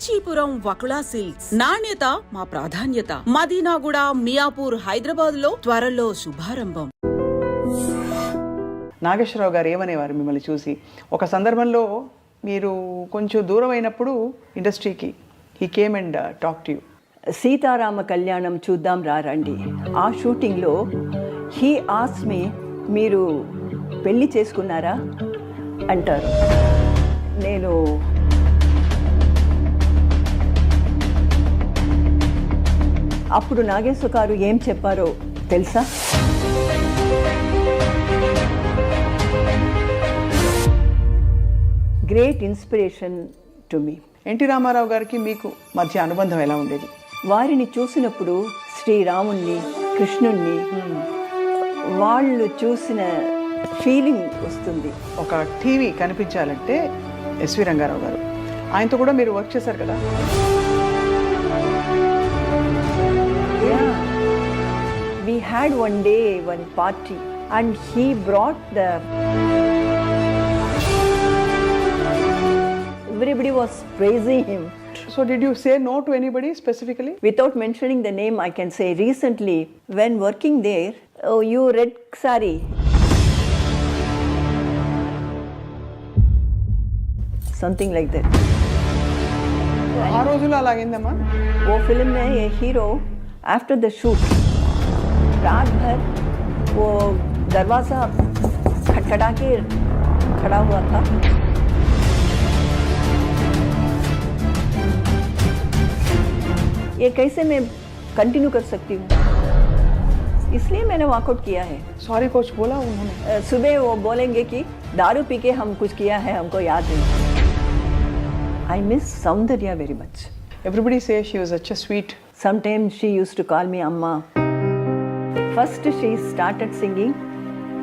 Kanchipuram Vakula silks, నాణ్యత మా ప్రాధాన్యత. మదీనాగూడ, మియాపూర్, హైదరాబాద్ లో త్వరలో శుభారంభం. నాగేశ్వరరావు గారు ఏమనేవారు మిమ్మల్ని చూసి? ఒక సందర్భంలో మీరు కొంచెం దూరం అయినప్పుడు ఇండస్ట్రీకి he came and talk to you. Sitarama Kalyanam చూద్దాం రండి, ఆ షూటింగ్లో హీ ఆస్క్డ్ మీ, మీరు పెళ్ళి చేసుకున్నారా అంటారు. నేను అప్పుడు నాగేశ్వర గారు ఏం చెప్పారో తెలుసా? Great inspiration to me. NT Rama Rao గారికి మీకు మధ్య అనుబంధం ఎలా ఉండేది? వారిని చూసినప్పుడు శ్రీరాముణ్ణి, కృష్ణుణ్ణి వాళ్ళు చూసిన ఫీలింగ్ వస్తుంది. ఒక టీవీ కనిపించాలంటే ఎస్వి రంగారావు గారు, ఆయనతో కూడా మీరు వర్క్ చేశారు కదా? We had one day one party and he brought everybody was praising him. So did you say no to anybody specifically? Without mentioning the name, I can say recently when working there, oh, you red sari, something like that. ఆ రోజులో అలాగైందమ్మా? वो film में ये hero after the shoot रात भर वो दरवाज़ा खटखटा के खड़ा हुआ था. ये कैसे मैं कंटिन्यू कर सकती हूँ, इसलिए मैंने वॉकआउट किया है. सॉरी कोच बोला उन्होंने? सुबह वो बोलेंगे कि दारू पी के हम कुछ किया है, हमको याद नहीं. I miss Soundarya very much. Everybody says she was such a sweet. Sometimes she used to call me Amma. First she started singing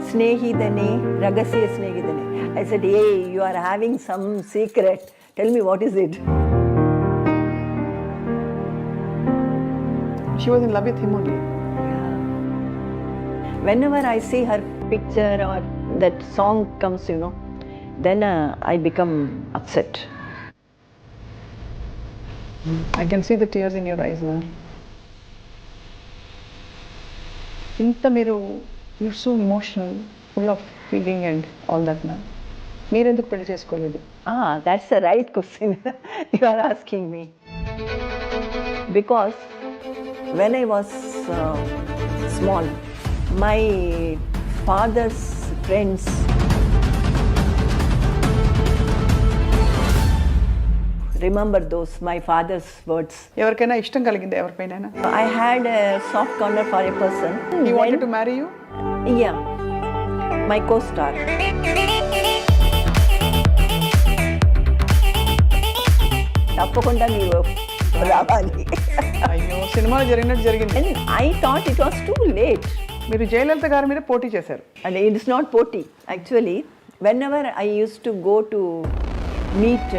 Snehidane, Ragasya Snehidane. I said, hey, you are having some secret. Tell me what is it? She was in love with him only. Yeah. Whenever I see her picture or that song comes, then I become upset. I can see the tears in your eyes now. ఇంత మీరు you're so emotional, full of feeling and all that now. మీరెందుకు పెళ్లి చేసుకోలేదు? That's the right question you are asking me. Because when I was small, my father's friends remember those, my father's words. ఎవరికైనా ఇష్టం కలిగిందా ఎవరిపైనా? I had a soft corner for a person. He wanted to marry you? Yeah, my co-star. తప్పకుండా మీరు రావాలి. అయ్యో, సినిమాలో జరిగినట్టు జరిగింది. And I thought it was too late. మీరు జయలలిత గారి మీద పోటీ చేశారు. And it is not poti. Actually, whenever I used to go to meet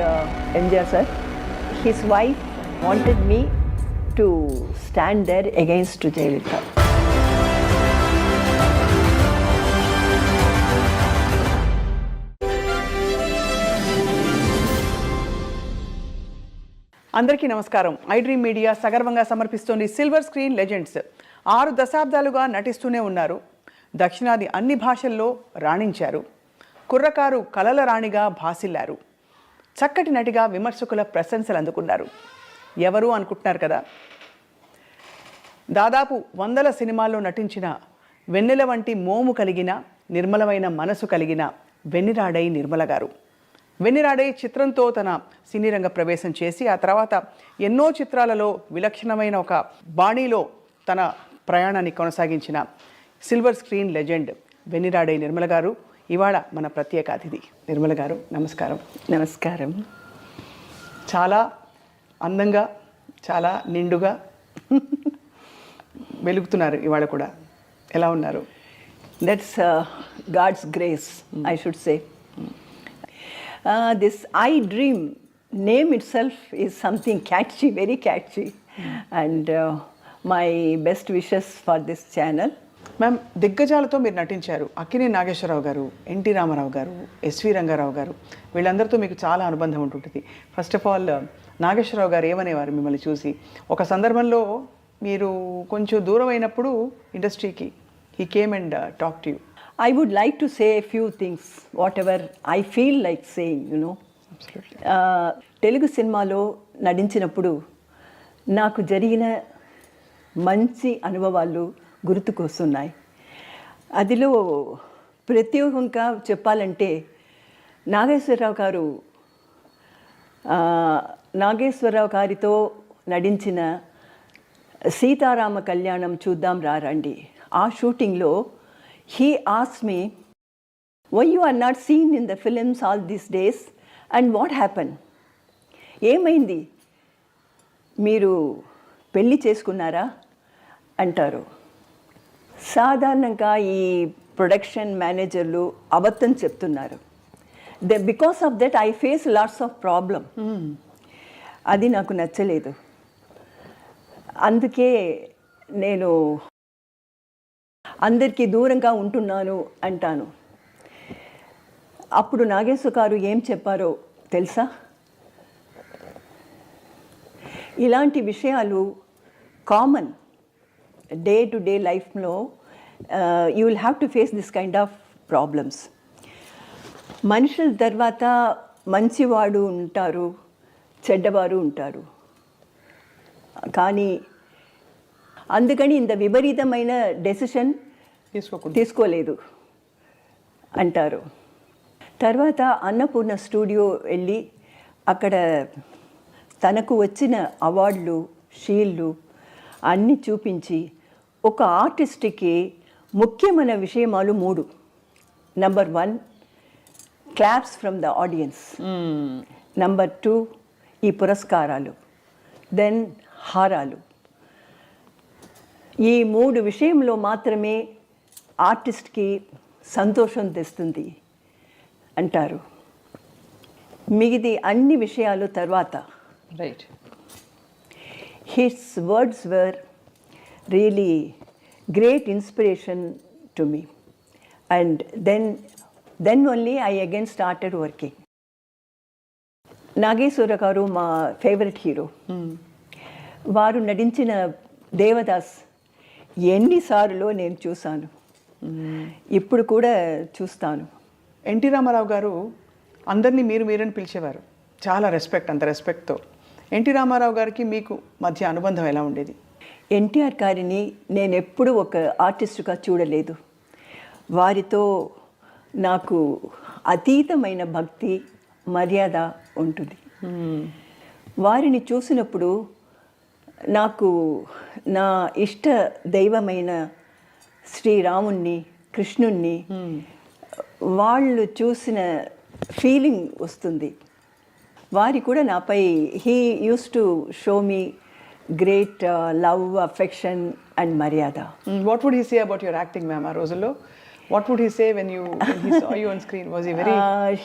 MJ sir, his wife wanted me to stand there against Jayalalitha. అందరికీ నమస్కారం. iDream media సగర్వంగా సమర్పిస్తోంది silver screen legends. 6 దశాబ్దాలుగా నటిస్తూనే ఉన్నారు. దక్షిణాది అన్ని భాషల్లో రాణించారు. కుర్రకారు కలల రాణిగా భాసిల్లారు. చక్కటి నటిగా విమర్శకుల ప్రశంసలు అందుకున్నారు. ఎవరు అనుకుంటున్నారు కదా? దాదాపు 100 సినిమాల్లో నటించిన వెన్నెల వంటి మోము కలిగిన నిర్మలమైన మనసు కలిగిన వెన్నెల ఆడై నిర్మల గారు. వెన్నెల ఆడై చిత్రంతో తన సినీ రంగ ప్రవేశం చేసి ఆ తర్వాత ఎన్నో చిత్రాలలో విలక్షణమైన ఒక బాణీలో తన ప్రయాణాన్ని కొనసాగించిన సిల్వర్ స్క్రీన్ లెజెండ్ వెన్నెల ఆడై నిర్మల గారు ఇవాళ మన ప్రత్యేక అతిథి. నిర్మల గారు నమస్కారం. నమస్కారం. చాలా అందంగా, చాలా నిండుగా వెలుగుతున్నారు ఇవాళ కూడా. ఎలా ఉన్నారు? That's God's grace, I should say. This iDream name itself is something catchy, very catchy. And my best wishes for this channel. Ma'am, దిగ్గజాలతో మీరు నటించారు. అక్కినేని నాగేశ్వరరావు గారు, ఎన్టీ రామారావు గారు, ఎస్వి రంగారావు గారు, వీళ్ళందరితో మీకు చాలా అనుబంధం ఉంటుంటుంది. ఫస్ట్ ఆఫ్ ఆల్ నాగేశ్వరరావు గారు ఏమనేవారు మిమ్మల్ని చూసి? ఒక సందర్భంలో మీరు కొంచెం దూరం అయినప్పుడు ఇండస్ట్రీకి he came and talk to you. I would like to say a few things, whatever I feel like saying, you know. Telugu సినిమాలో నటించినప్పుడు నాకు జరిగిన మంచి అనుభవాలు గుర్తుకొస్తున్నాయి. అదిలో ప్రత్యేకంగా చెప్పాలంటే నాగేశ్వరరావు గారితో నటించిన సీతారామ కళ్యాణం చూద్దాం రండి. ఆ షూటింగ్లో he asked me, why you are not seen in the films all these days and what happened? ఏమైంది, మీరు పెళ్ళి చేసుకున్నారా అంటారు. సాధారణంగా ఈ ప్రొడక్షన్ మేనేజర్లు అబద్ధం చెప్తున్నారు. Because of that I face lots of problem. అది నాకు నచ్చలేదు. అందుకే నేను అందరికీ దూరంగా ఉంటున్నాను అంటాను. అప్పుడు నాగేశ్వర గారు ఏం చెప్పారో తెలుసా? ఇలాంటి విషయాలు కామన్ డే టు డే లైఫ్లో. You will have to face this kind of problems. మనుషుల తర్వాత మంచివాడు ఉంటారు, చెడ్డవారు ఉంటారు. కానీ అందుకని ఇంత విపరీతమైన డెసిషన్ తీసుకోలేదు అంటారు. తర్వాత అన్నపూర్ణ స్టూడియో వెళ్ళి అక్కడ తనకు వచ్చిన అవార్డులు, షీల్డ్లు అన్నీ చూపించి ఒక ఆర్టిస్ట్కి ముఖ్యమైన విషయమాలు 3. Number 1 claps from the audience. Number 2 ఈ పురస్కారాలు. దెన్ హారాలు. ఈ 3 విషయంలో మాత్రమే ఆర్టిస్ట్కి సంతోషం తెస్తుంది అంటారు. మిగిది అన్ని విషయాలు తర్వాత. Right. His words were really great inspiration to me. And then only I again started working. Nageswara గారు మా ఫేవరెట్ హీరో. వారు నటించిన దేవదాస్ ఎన్నిసార్లు నేను చూశాను, ఇప్పుడు కూడా చూస్తాను. ఎన్టీ రామారావు గారు అందరినీ మీరని పిలిచేవారు. చాలా రెస్పెక్ట్, అంత రెస్పెక్ట్తో. ఎన్టీ రామారావు గారికి మీకు మధ్య అనుబంధం ఎలా ఉండేది? ఎన్టీఆర్ గారిని నేను ఎప్పుడూ ఒక ఆర్టిస్టుగా చూడలేదు. వారితో నాకు అతీతమైన భక్తి, మర్యాద ఉంటుంది. వారిని చూసినప్పుడు నాకు నా ఇష్ట దైవమైన శ్రీరాముణ్ణి, కృష్ణుణ్ణి వాళ్ళు చూసిన ఫీలింగ్ వస్తుంది. వారి కూడా నాపై he use to show me great love, affection and మర్యాద. What would he say about your acting ma'am ఆ రోజుల్లో? What would he say when he saw you on screen? Was he very...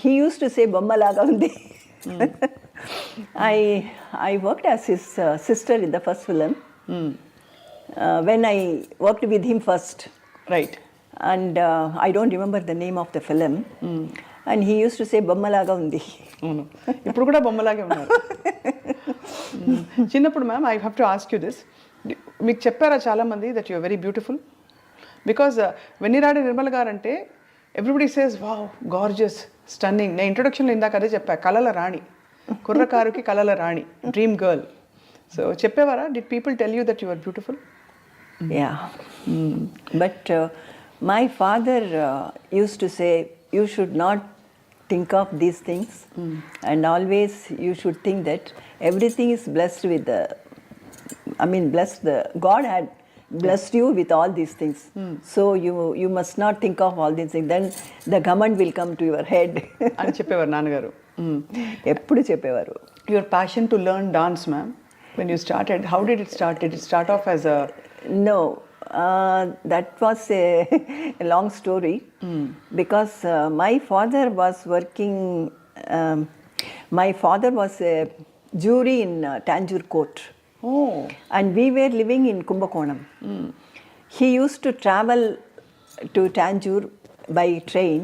he used to say, "Bommalaga undi." I worked as his sister in the first film. When I worked with him first. Right. And I don't remember the name of the film. And he used to say, "Bommalaga undi." ఇప్పుడు కూడా బొమ్మలాగే ఉన్నారు. చిన్నప్పుడు ma'am, I have to ask you this. మీకు చెప్పారా చాలామంది that you are very beautiful? Because Vennira Aadai Nirmala garu అంటే everybody says wow, gorgeous, stunning. నేను ఇంట్రొడక్షన్లో ఇందాక అదే చెప్పా, కళల రాణి, కుర్రకారుకి కళల రాణి, డ్రీమ్ గర్ల్. సో చెప్పేవారా? Did people tell you that you are beautiful? Yeah, but my father use to say, you should not think of these things, and always you should think that everything is blessed with the, God had blessed you with all these things. So you must not think of all these things, then the government will come to your head. అని చెప్పేవారు నాన్నగారు. ఎప్పుడు చెప్పేవారు. Your passion to learn dance, ma'am, when you started, how did it start? Did it start off as a... No, that was a long story. Because my father was working, my father was a jury in Tanjore court. Oh. And we were living in Kumbakonam. He used to travel to Tanjore by train.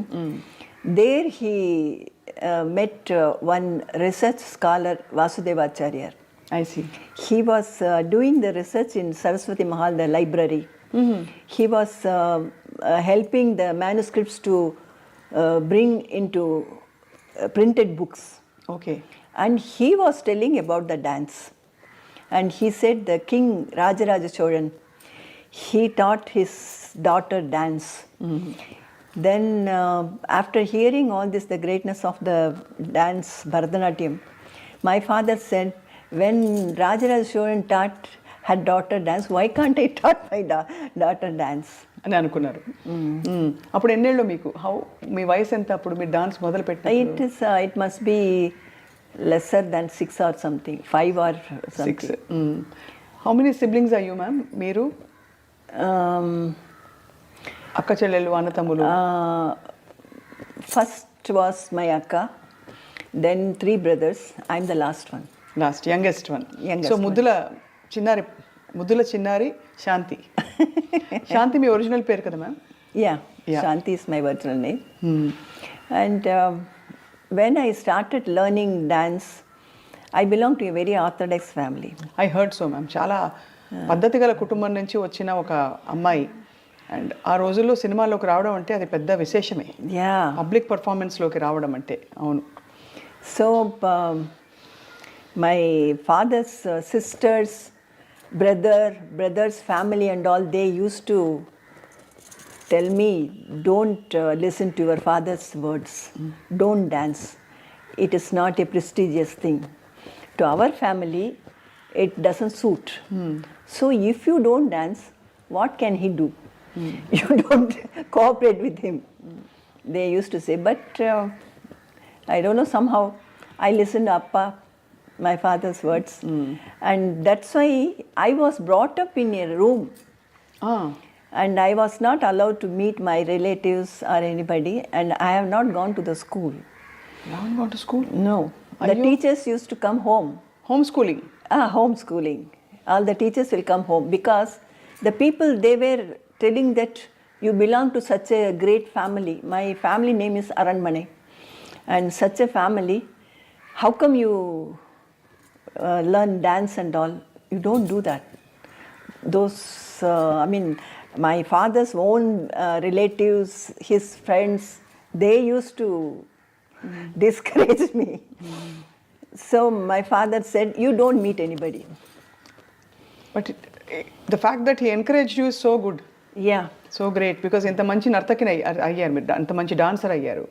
There he met one research scholar, Vasudevacharya. I see. He was doing the research in Saraswati Mahal, the library. He was helping the manuscripts to bring into printed books. Okay. And he was telling about the dance. And he said the king Rajaraja Cholan, he taught his daughter dance. Then after hearing all this, the greatness of the dance, Bharatanatyam, my father said, when Rajaraja Cholan taught her daughter dance, why can't I taught my daughter dance? అని అనుకున్నారు. అప్పుడు ఎన్నేళ్ళు మీకు? మీ వయసు ఎంత అప్పుడు మీరు dance మొదలు పెట్టినప్పుడు? It must be lesser than 6 or something, 5 or something. 6. How many siblings are you, ma'am? మీరు అక్క చెల్లెళ్ళు అన్న తమ్ములు? First was my akka, then 3 brothers. I'm the last one. Last youngest one. Youngest so ముద్దుల చిన్నారి శాంతి. శాంతి మీ original పేరు కదా ma'am? Yeah, Shanti is my original name. And when I started learning dance, I belong to a very orthodox family. I heard so ma'am. చాలా పద్ధతి గల కుటుంబం నుంచి వచ్చిన ఒక అమ్మాయి. అండ్ ఆ రోజుల్లో సినిమాలోకి రావడం అంటే అది పెద్ద విశేషమే. Yeah. పబ్లిక్ పర్ఫార్మెన్స్లోకి రావడం అంటే. అవును. So my father's sisters, brothers, family and all, they used to tell me, don't listen to your father's words. Don't dance. It is not a prestigious thing. To our family, it doesn't suit. So if you don't dance, what can he do? You don't cooperate with him. They used to say, but I don't know, somehow I listened to Appa, my father's words. And that's why I was brought up in a room. And I was not allowed to meet my relatives or anybody. And I have not gone to the school. You haven't gone to school? No. The teachers used to come home. Homeschooling? Homeschooling. All the teachers will come home because the people, they were telling that you belong to such a great family. My family name is Aranmane. And such a family, how come you learn dance and all? You don't do that. Those, my father's own relatives, his friends, they used to discourage me. So my father said, you don't meet anybody. But the fact that he encouraged you is so good. Yeah. So great. Because ఇంత మంచి నర్తకిని అయ్యారు మీరు, అంత మంచి dancer అయ్యారు.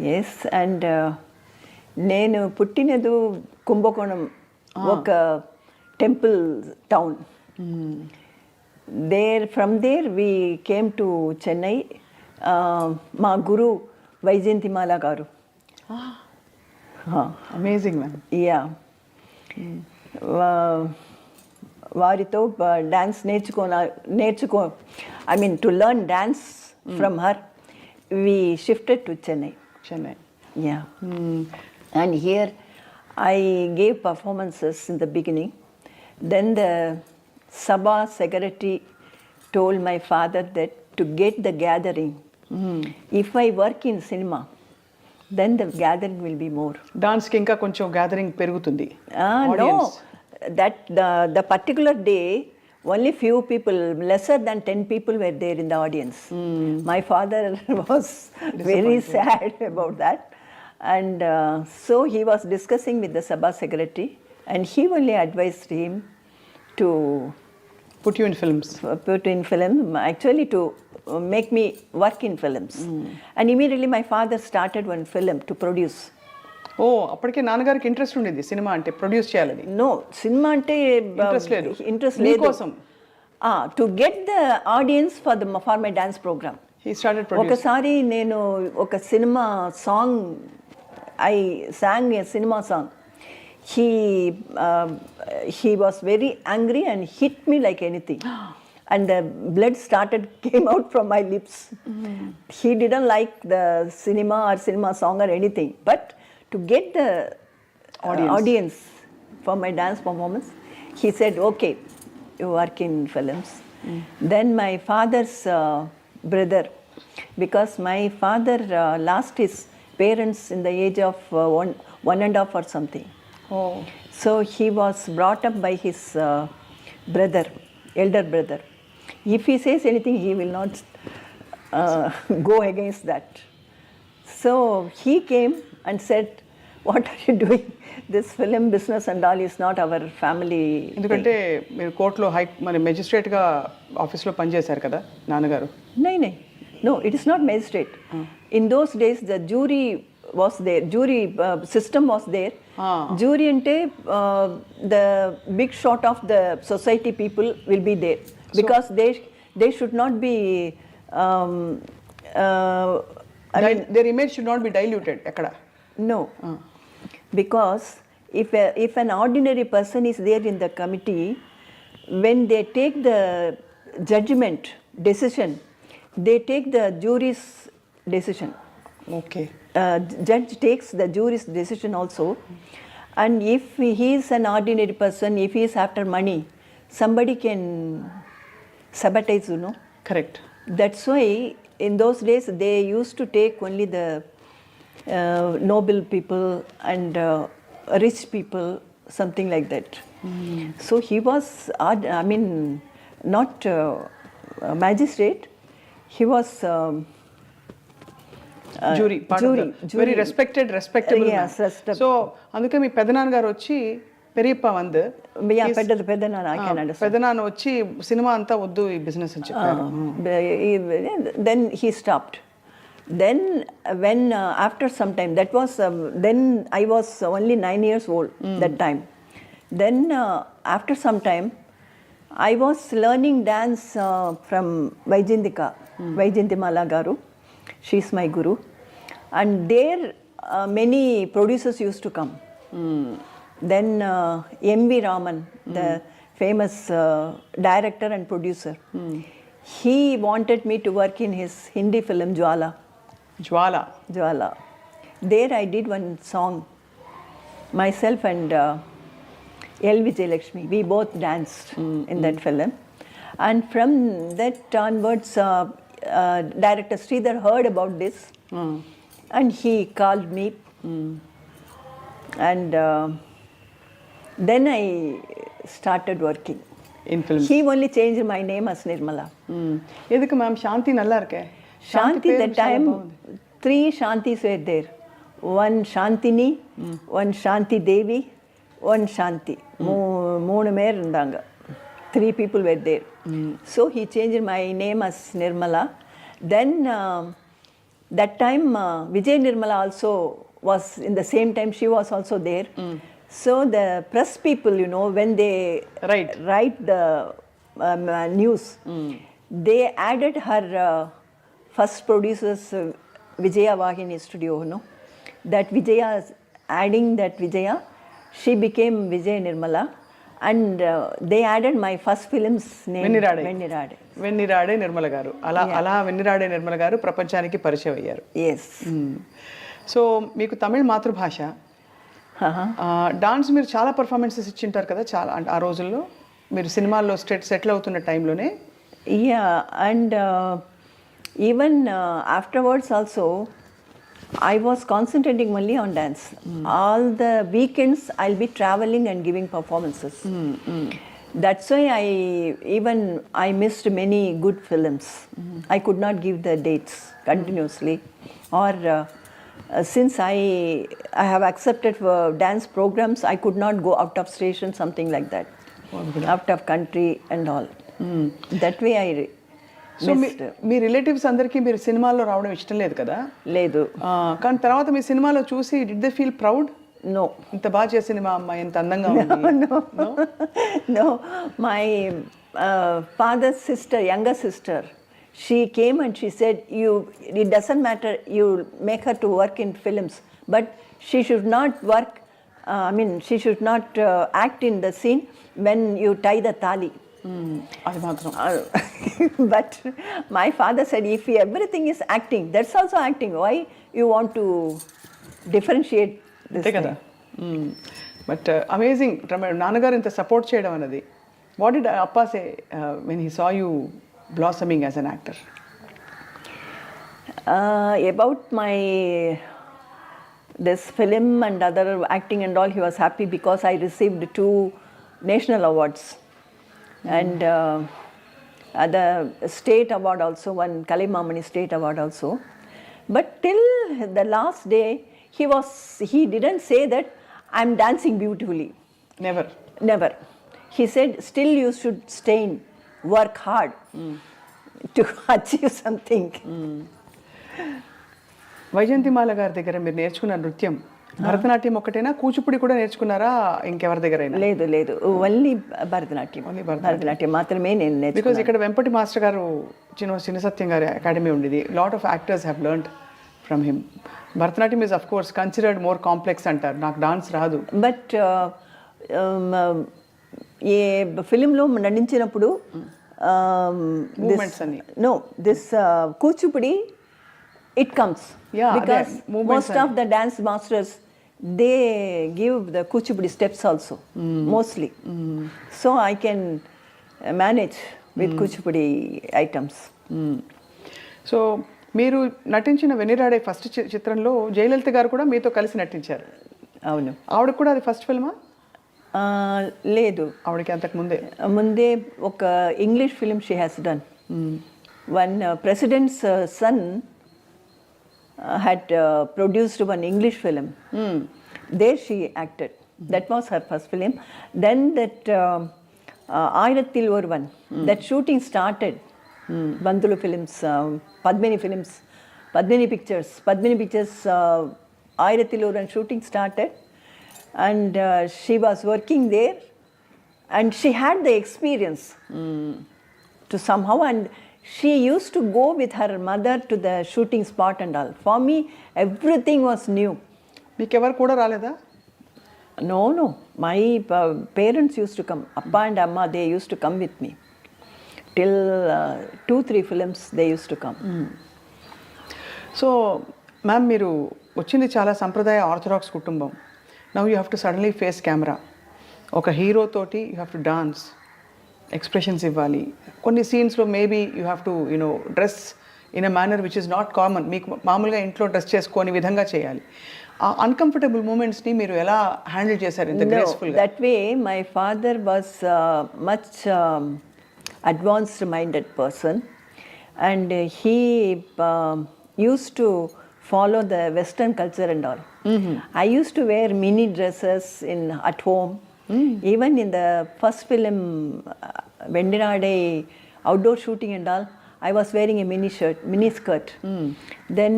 Yes, and నేను పుట్టినది కుంభకోణం, ఒక temple town. From there we came to Chennai. మా గురు వైజయంతిమాల గారు. Amazing ma'am. యా. వారితో dance to learn dance from her, we shifted to Chennai. Yeah. And here I gave performances in the beginning. Then the Sabha secretary told my father that to get the gathering, if I work in cinema, then the gathering will be more. Dance ki inka koncham gathering perugutundi. No, that the particular day only few people, lesser than 10 people were there in the audience. My father was very sad about that. And so he was discussing with the Sabha secretary, and he only advised him to put you in films. Actually to make me work in films. And immediately my father started one film to produce. అప్పటికే నాన్నగారికి interest ఉండేది cinema అంటే, produce చేయాలని? No, సినిమా అంటే interest లేదు. To get the audience for my dance programme. ఒకసారి నేను ఒక సినిమా song, I sang a cinema song. He was very angry and hit me like anything. And the blood came out from my lips. He didn't like the cinema or cinema song or anything. But to get the audience for my dance performance, he said, okay, you work in films. Then my father's brother, because my father lost his parents in the age of one and a half or something. Oh. So he was brought up by his brother, elder brother. If he says anything, he will not go against that. So he came and said, "What are you doing? This film business and all is not our family." ఎందుకంటే మీరు కోర్టులో మన మెజిస్ట్రేట్గా ఆఫీస్లో పనిచేశారు కదా నాన్నగారు. No, it is not magistrate. In those days, the jury was there. Jury system was there. Jury ante the big shot of the society people will be there because they should not be. I mean, their image should not be diluted. Ekkada? No, because if an ordinary person is there in the committee, when they take the judgment decision, they take the jury's decision. Okay. Judge takes the jury's decision also, and if he is an ordinary person, if he is after money, somebody can sabotage, you know. Correct. That's why in those days they used to take only the noble people and rich people, something like that. So he was, I mean, not magistrate. He was jury, part of the very respectable yes, man. So అందుకే మీ పెదనాన్నగారు వచ్చి పెరియప్ప వందు పెద్దనాన్న, I can understand. పెదనాన్న వచ్చి cinema అంతా వద్దు ఈ business అని చెప్పారు. Then he stopped. Then when after some time, that was then I was only 9 years old that time. Then after some time I was learning dance from Vaijayantimala garu. She is my guru, and there many producers used to come. Then M.V. Raman, the famous director and producer, he wanted me to work in his Hindi film Jwala. There I did one song, myself and L. Vijayalakshmi. We both danced in that film. And from that onwards, director Sridhar heard about this and he called me. And then I started working. In film. He only changed my name as Nirmala. எதுக்கு ma'am சாந்தி நல்லா இருக்கே? Shanti, that time 3 Shantis were there. One Shantini, one Shanti Devi, one Shanti. மூணு பேர் இருந்தாங்க. 3 people were there. So he changed my name as Nirmala. Then that time Vijay Nirmala also was in the same time, she was also there. So the press people, you know, when they write the news, they added her first producer's Vijaya Vahini studio, you know. That Vijaya, adding that Vijaya, she became Vijay Nirmala. And they added my first film's name, Vennira Aadai Nirmala garu. అలా Vennira Aadai Nirmala garu ప్రపంచానికి పరిచయం అయ్యారు. Yes. So మీకు తమిళ మాతృభాష, dance మీరు చాలా performances ఇచ్చింటారు కదా చాలా, అంటే ఆ రోజుల్లో మీరు సినిమాల్లో సెటిల్ అవుతున్న టైంలోనే. Yeah, and even afterwards also I was concentrating only on dance. All the weekends I'll be traveling and giving performances. That's why I missed many good films. I could not give the dates continuously. Or since I have accepted for dance programs, I could not go out of station, something like that. Out of country and all. That way I so me relatives అందరికీ మీరు సినిమాల్లో రావడం ఇష్టం లేదు కదా? లేదు. కానీ తర్వాత మీ సినిమాలో చూసి did they feel proud? No. ఇంత బాగా చేసిన మా అమ్మాయి ఎంత అందంగా ఉంది. No. My father's sister, younger sister, she came and she said, it doesn't matter, you make her to work in films, but she should not work, she should not act in the scene when you tie the thali. అది మాత్రం. But my father said, if everything is acting, that's also acting. Why you want to differentiate this thing? But amazing నాన్నగారు ఇంత support చేయడం అన్నది. What did అప్పా say when he saw you blossoming as an actor? About my this film and other acting and all, he was happy because I received 2 national awards. And the state award also, one Kalimamani state award also. But till the last day, he didn't say that I'm dancing beautifully. Never. Never. He said, still you should stay, work hard to achieve something. Vyjayanthimala గారి దగ్గర మీరు నేర్చుకున్న నృత్యం భరతనాట్యం ఒక్కటేనా, కూచిపూడి కూడా నేర్చుకున్నారా ఇంకెవరి దగ్గరైనా? లేదు ఓన్లీ భరతనాట్యం. భరతనాట్యం మాత్రమే నేను బికాజ్ నేర్చుకున్నాను. ఇక్కడ వెంపటి మాస్టర్ గారు చిన్న సత్యం గారి అకాడమీ ఉండేది. Lot of actors have learned from him. Bharatanatyam is of course considered more complex అంటారు. నాకు డాన్స్ రాదు. బట్ ఏ ఫిలింలో నటించినప్పుడు మూమెంట్స్ అని this Kuchipudi it comes Yeah, because అదే, movements most of the dance masters they give the Kuchipudi steps also mostly. So I can manage with Kuchipudi items. So మీరు నటించిన వెన్నిరాడే first చిత్రంలో జయలలిత గారు కూడా మీతో కలిసి నటించారు. అవును. ఆవిడకి కూడా అది ఫస్ట్ ఫిల్మా? లేదు, ఆవిడకి అంతకు ముందే ఒక English film she has done. One president's son had produced one English film. There she acted. That was her first film. Then that Airathil Orvan, that shooting started. Bandulu Films, Padmini Films, Padmini Pictures, Airathil Orvan shooting started, and she was working there, and she had the experience to somehow, and she used to go with her mother to the shooting spot and all. For me, everything was new. మీకు ఎవరు కూడా రాలేదా? No. My parents used to come. Appa and Amma, they used to come with me. Till 2-3 films, they used to come. So ma'am, మీరు వచ్చింది చాలా సంప్రదాయ orthodox కుటుంబం. Now you have to suddenly face camera. ఒక hero తోటి you have to dance, expressions ఇవ్వాలి. కొన్ని సీన్స్లో maybe you have to dress in a manner which is not common. మీకు మామూలుగా ఇంట్లో డ్రెస్ చేసుకొని విధంగా చేయాలి. ఆ అన్కంఫర్టబుల్ మూమెంట్స్ని మీరు ఎలా హ్యాండిల్ చేశారు ఇంత గ్రేస్ఫుల్గా? That way my father was much advanced minded person, and he used to follow the Western culture and all. I used to wear mini dresses at home. Even in the first film, Vennira Aadai outdoor shooting and all, I was wearing a mini skirt. Then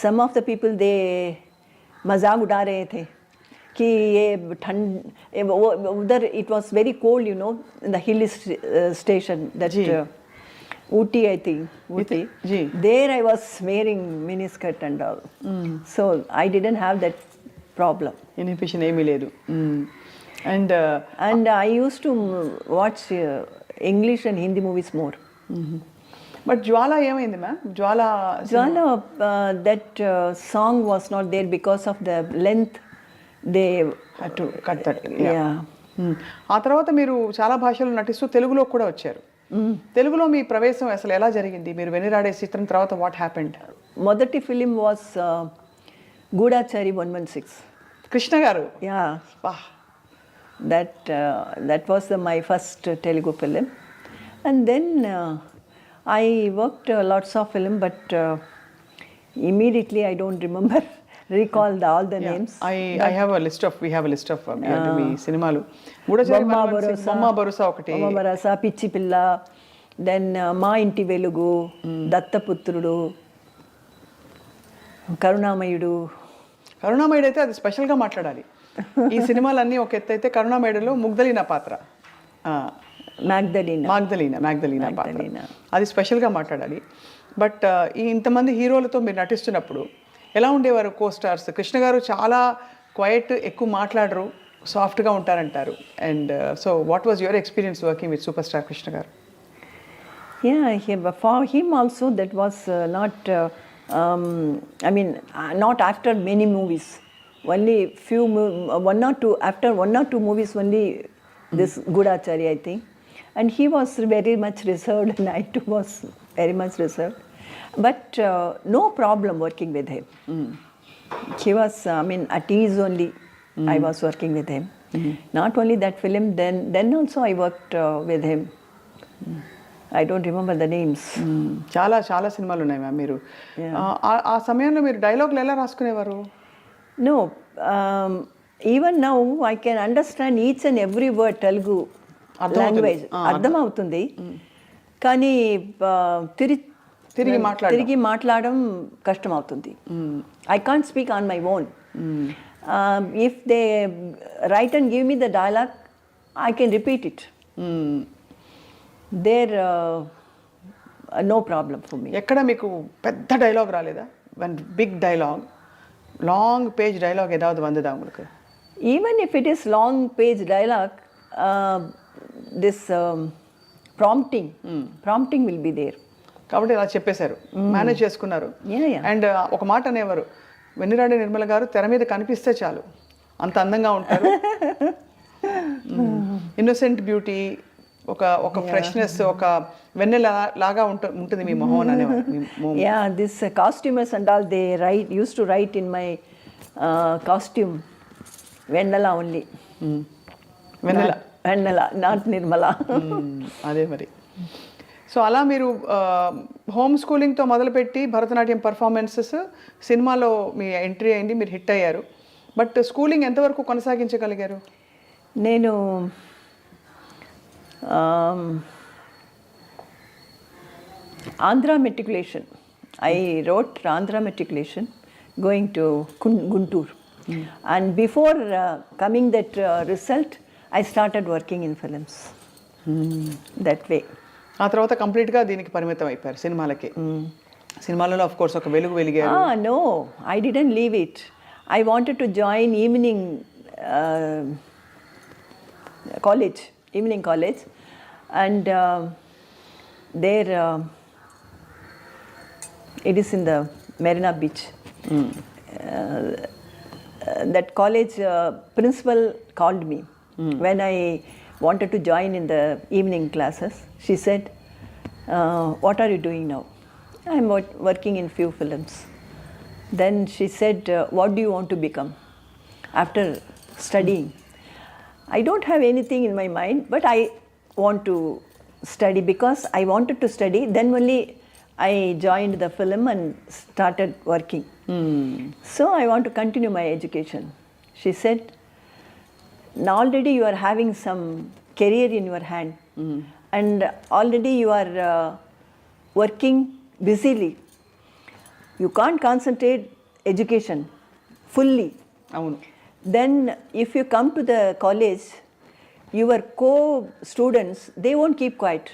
some of the people, they मजाक उड़ा रहे थे कि ये ठंड उधर it was very cold, you know, in the hill station that Ooty, I think. Ooty. There I was wearing miniskirt and all. So I didn't have that problem. Inhibition ఏమీ లేదు. And I used to watch English and Hindi movies more. But Jwala ఏమైంది ma'am? Jwala that song was not there because of the length. They had to cut that. Yeah. ఆ తర్వాత మీరు చాలా భాషలు నటిస్తూ తెలుగులో కూడా వచ్చారు. తెలుగులో మీ ప్రవేశం అసలు ఎలా జరిగింది? మీరు వెన్నిరాడే చిత్రం తర్వాత వాట్ హ్యాపెండ్? మొదటి ఫిలిం వాస్ గూఢాచారి 116. కృష్ణ గారు. Yeah. That was my first Telugu film. And then I worked lots of film, but immediately I don't recall all the names. I have a list of, we have a list of మీ సినిమాలు. గూఢచారి బొమ్మ భరోసా ఒకటి, బొమ్మ భరోసా, పిచ్చి పిల్ల, then మా ఇంటి వెలుగు, దత్తపుత్రుడు, కరుణామయుడు అయితే అది స్పెషల్గా మాట్లాడాలి. ఈ సినిమాలన్నీ ఒక ఎత్తు అయితే కరుణామయుడులో ముగ్ధలీనా పాత్ర, మ్యాగ్దలీనా పాత్ర, అది స్పెషల్గా మాట్లాడాలి. బట్ ఈ ఇంతమంది హీరోలతో మీరు నటిస్తున్నప్పుడు ఎలా ఉండేవారు కో స్టార్స్? కృష్ణ గారు చాలా క్వైట్, ఎక్కువ మాట్లాడరు, సాఫ్ట్గా ఉంటారంటారు. And so what was your experience working with super star Krishna garu? For him also that was not not after many movies, only after one or two movies only, this Gudachari, I think. And he was very much reserved and I too was very much reserved. But no problem working with him. he was, I mean, at ease only. I was working with him. Not only that film, then also I worked with him. I don't remember the names. చాలా చాలా సినిమాలు ఉన్నాయి ma'am మీరు. ఆ సమయంలో మీరు డైలాగులు ఎలా రాసుకునేవారు? No, even now I can understand each and every word Telugu language. అర్థం అవుతుంది. కానీ తిరిగి మాట్లాడడం కష్టం అవుతుంది. I can't speak on my own. If they write and give me the dialogue, I can repeat it. There no problem for me. ఎక్కడ మీకు పెద్ద డైలాగ్ రాలేదా? One big dialogue, long page dialogue ఏதாவது వందదా உங்களுக்கு? Even if it is long page dialogue, this prompting will be there. కాబట్టి ఇలా చెప్పేశారు, మేనేజ్ చేసుకున్నారు. అండ్ ఒక మాట అనేవారు, వెన్నిరాడే నిర్మల గారు తెర మీద కనిపిస్తే చాలు అంత అందంగా ఉంటారు. ఇన్నోసెంట్ బ్యూటీ, ఒక ఫ్రెష్నెస్, ఒక వెన్నెల లాగా ఉంటుంది మీ మొహం అనేవారు. Yeah, this costumers and all, they used to write in my costume Vennala only. Vennala, not Nirmala. అదే మరి. సో అలా మీరు హోమ్ స్కూలింగ్తో మొదలుపెట్టి భరతనాట్యం పర్ఫార్మెన్సెస్, సినిమాలో మీ ఎంట్రీ అయింది, మీరు హిట్ అయ్యారు. బట్ స్కూలింగ్ ఎంతవరకు కొనసాగించగలిగారు? నేను Andhra matriculation. I wrote Andhra matriculation going to Guntur. And before coming that result, I started working in films. That way. ఆ తర్వాత కంప్లీట్గా దీనికి పరిమితం అయిపోయారు, సినిమాలకి. సినిమాలలో ఆఫ్ కోర్స్ ఒక వెలుగు వెలిగారు. No, I didn't leave it. I wanted to join evening college, and there it is in the Marina Beach. That college principal called me when I wanted to join in the evening classes. She said, what are you doing now? I'm working in few films. Then she said, what do you want to become after studying? I don't have anything in my mind, but I want to study because I wanted to study. Then only I joined the film and started working. So I want to continue my education. She said, now already you are having some career in your hand, and already you are working busily. You can't concentrate education fully. Then if you come to the college, your co-students, they won't keep quiet.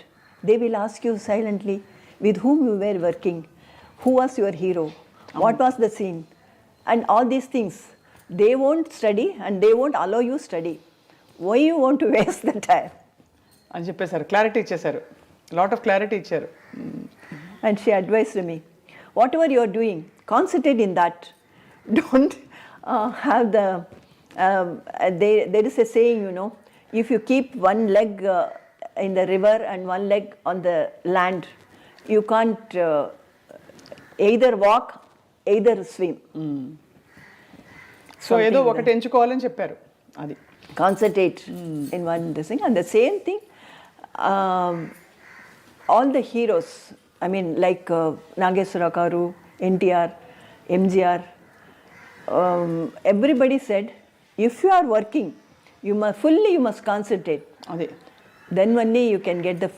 They will ask you silently with whom you were working, who was your hero, what was the scene, and all these things. They won't study and they won't allow you study. Why you want to waste the time? అని చెప్పేశారు, clarity ఇచ్చేశారు, lot of clarity ఇచ్చారు. And she advised me, whatever you are doing, concentrate in that. Don't have the, there is a saying, you know, if you keep one leg in the river and one leg on the land, you can't either walk, either swim. So ఏదో ఒకటి ఎంచుకోవాలని చెప్పారు. అది concentrate in one thing. And the same thing, all the heroes, I mean, like Nageswara Garu, NTR, MGR, everybody said, if you are working, you must concentrate. అదే. Then only you can get the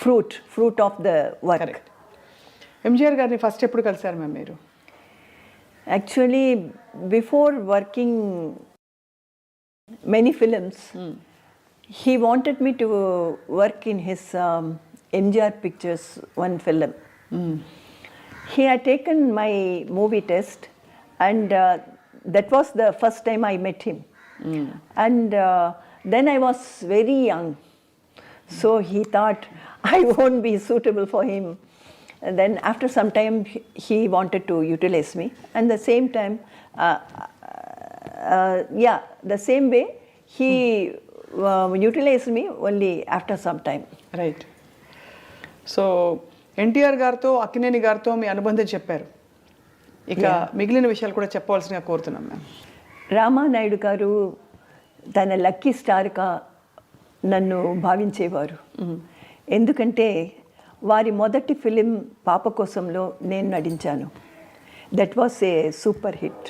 fruit of the work. Correct. MGR గారిని first ఎప్పుడు కలిసారు ma'am మీరు? Actually, before working many films, he wanted me to work in his MGR Pictures one film. He had taken my movie test, and that was the first time I met him. And then I was very young, so he thought I won't be suitable for him. And then after some time he wanted to utilize me, and the same time the same way he utilized me only after some time. Right. So NTR గారితో, అక్కినేని గారితో మీ అనుబంధం చెప్పారు. ఇక మిగిలిన విషయాలు కూడా చెప్పవలసిందిగా కోరుతున్నాం ma'am. Ramanaidu గారు తన లక్కీ స్టార్గా నన్ను భావించేవారు. ఎందుకంటే వారి మొదటి ఫిలిం పాప కోసంలో నేను నటించాను. That was a super hit.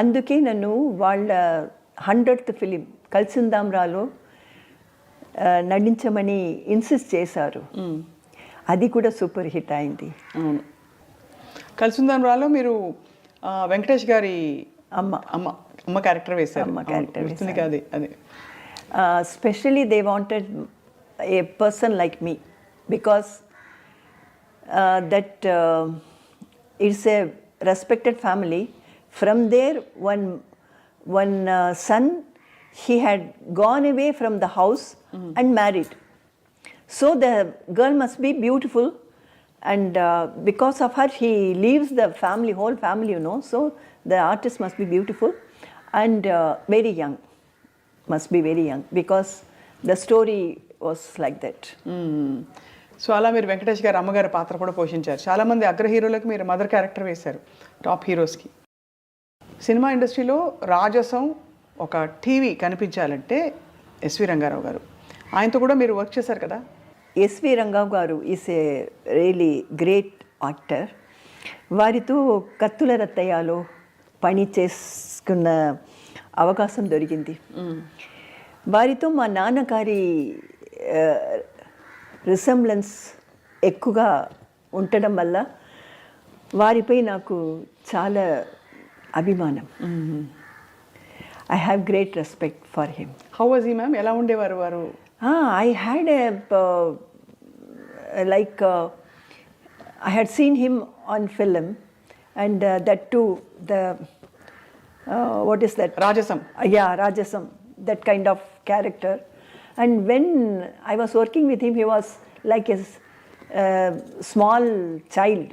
అందుకే నన్ను వాళ్ళ 100th ఫిలిం కలిసిందాంరాలో నటించమని ఇన్సిస్ట్ చేశారు. అది కూడా సూపర్ హిట్ అయింది. అవును, కలిసిందాంరాలో మీరు వెంకటేష్ గారి అమ్మ అమ్మ అమ్మ క్యారెక్టర్ వేశారు. అమ్మ క్యారెక్టర్ గుర్తుంది కాదు అది. Specially they wanted a person like me because that it's a respected family. From there one son, he had gone away from the house and married. So the girl must be beautiful, and because of her he leaves the family, whole family, you know. So the artist must be beautiful and very young, must be very young, because the story was like that. So అలా మీరు వెంకటేష్ గారు అమ్మగారి పాత్ర కూడా పోషించారు. చాలామంది అగ్ర హీరోలకు మీరు మదర్ క్యారెక్టర్ వేశారు, టాప్ హీరోస్కి. సినిమా ఇండస్ట్రీలో రాజసం ఒక టీవీ కనిపించాలంటే ఎస్వి రంగారావు గారు, ఆయనతో కూడా మీరు వర్క్ చేశారు కదా. ఎస్వి రంగారావు గారు is a really great actor. వారితో కత్తుల రత్తయ్యలో పని చేసుకున్న అవకాశం దొరికింది. వారితో మా నాన్నగారి రిసెంబ్లెన్స్ ఎక్కువగా ఉండడం వల్ల వారిపై నాకు చాలా అభిమానం. I have great respect for him. How was he ma'am? ఎలా ఉండేవారు వారు? I had like I had seen him on film, and that too, the what is that? Rajasam. Yeah, Rajasam, that kind of character. And when I was working with him, he was like a small child,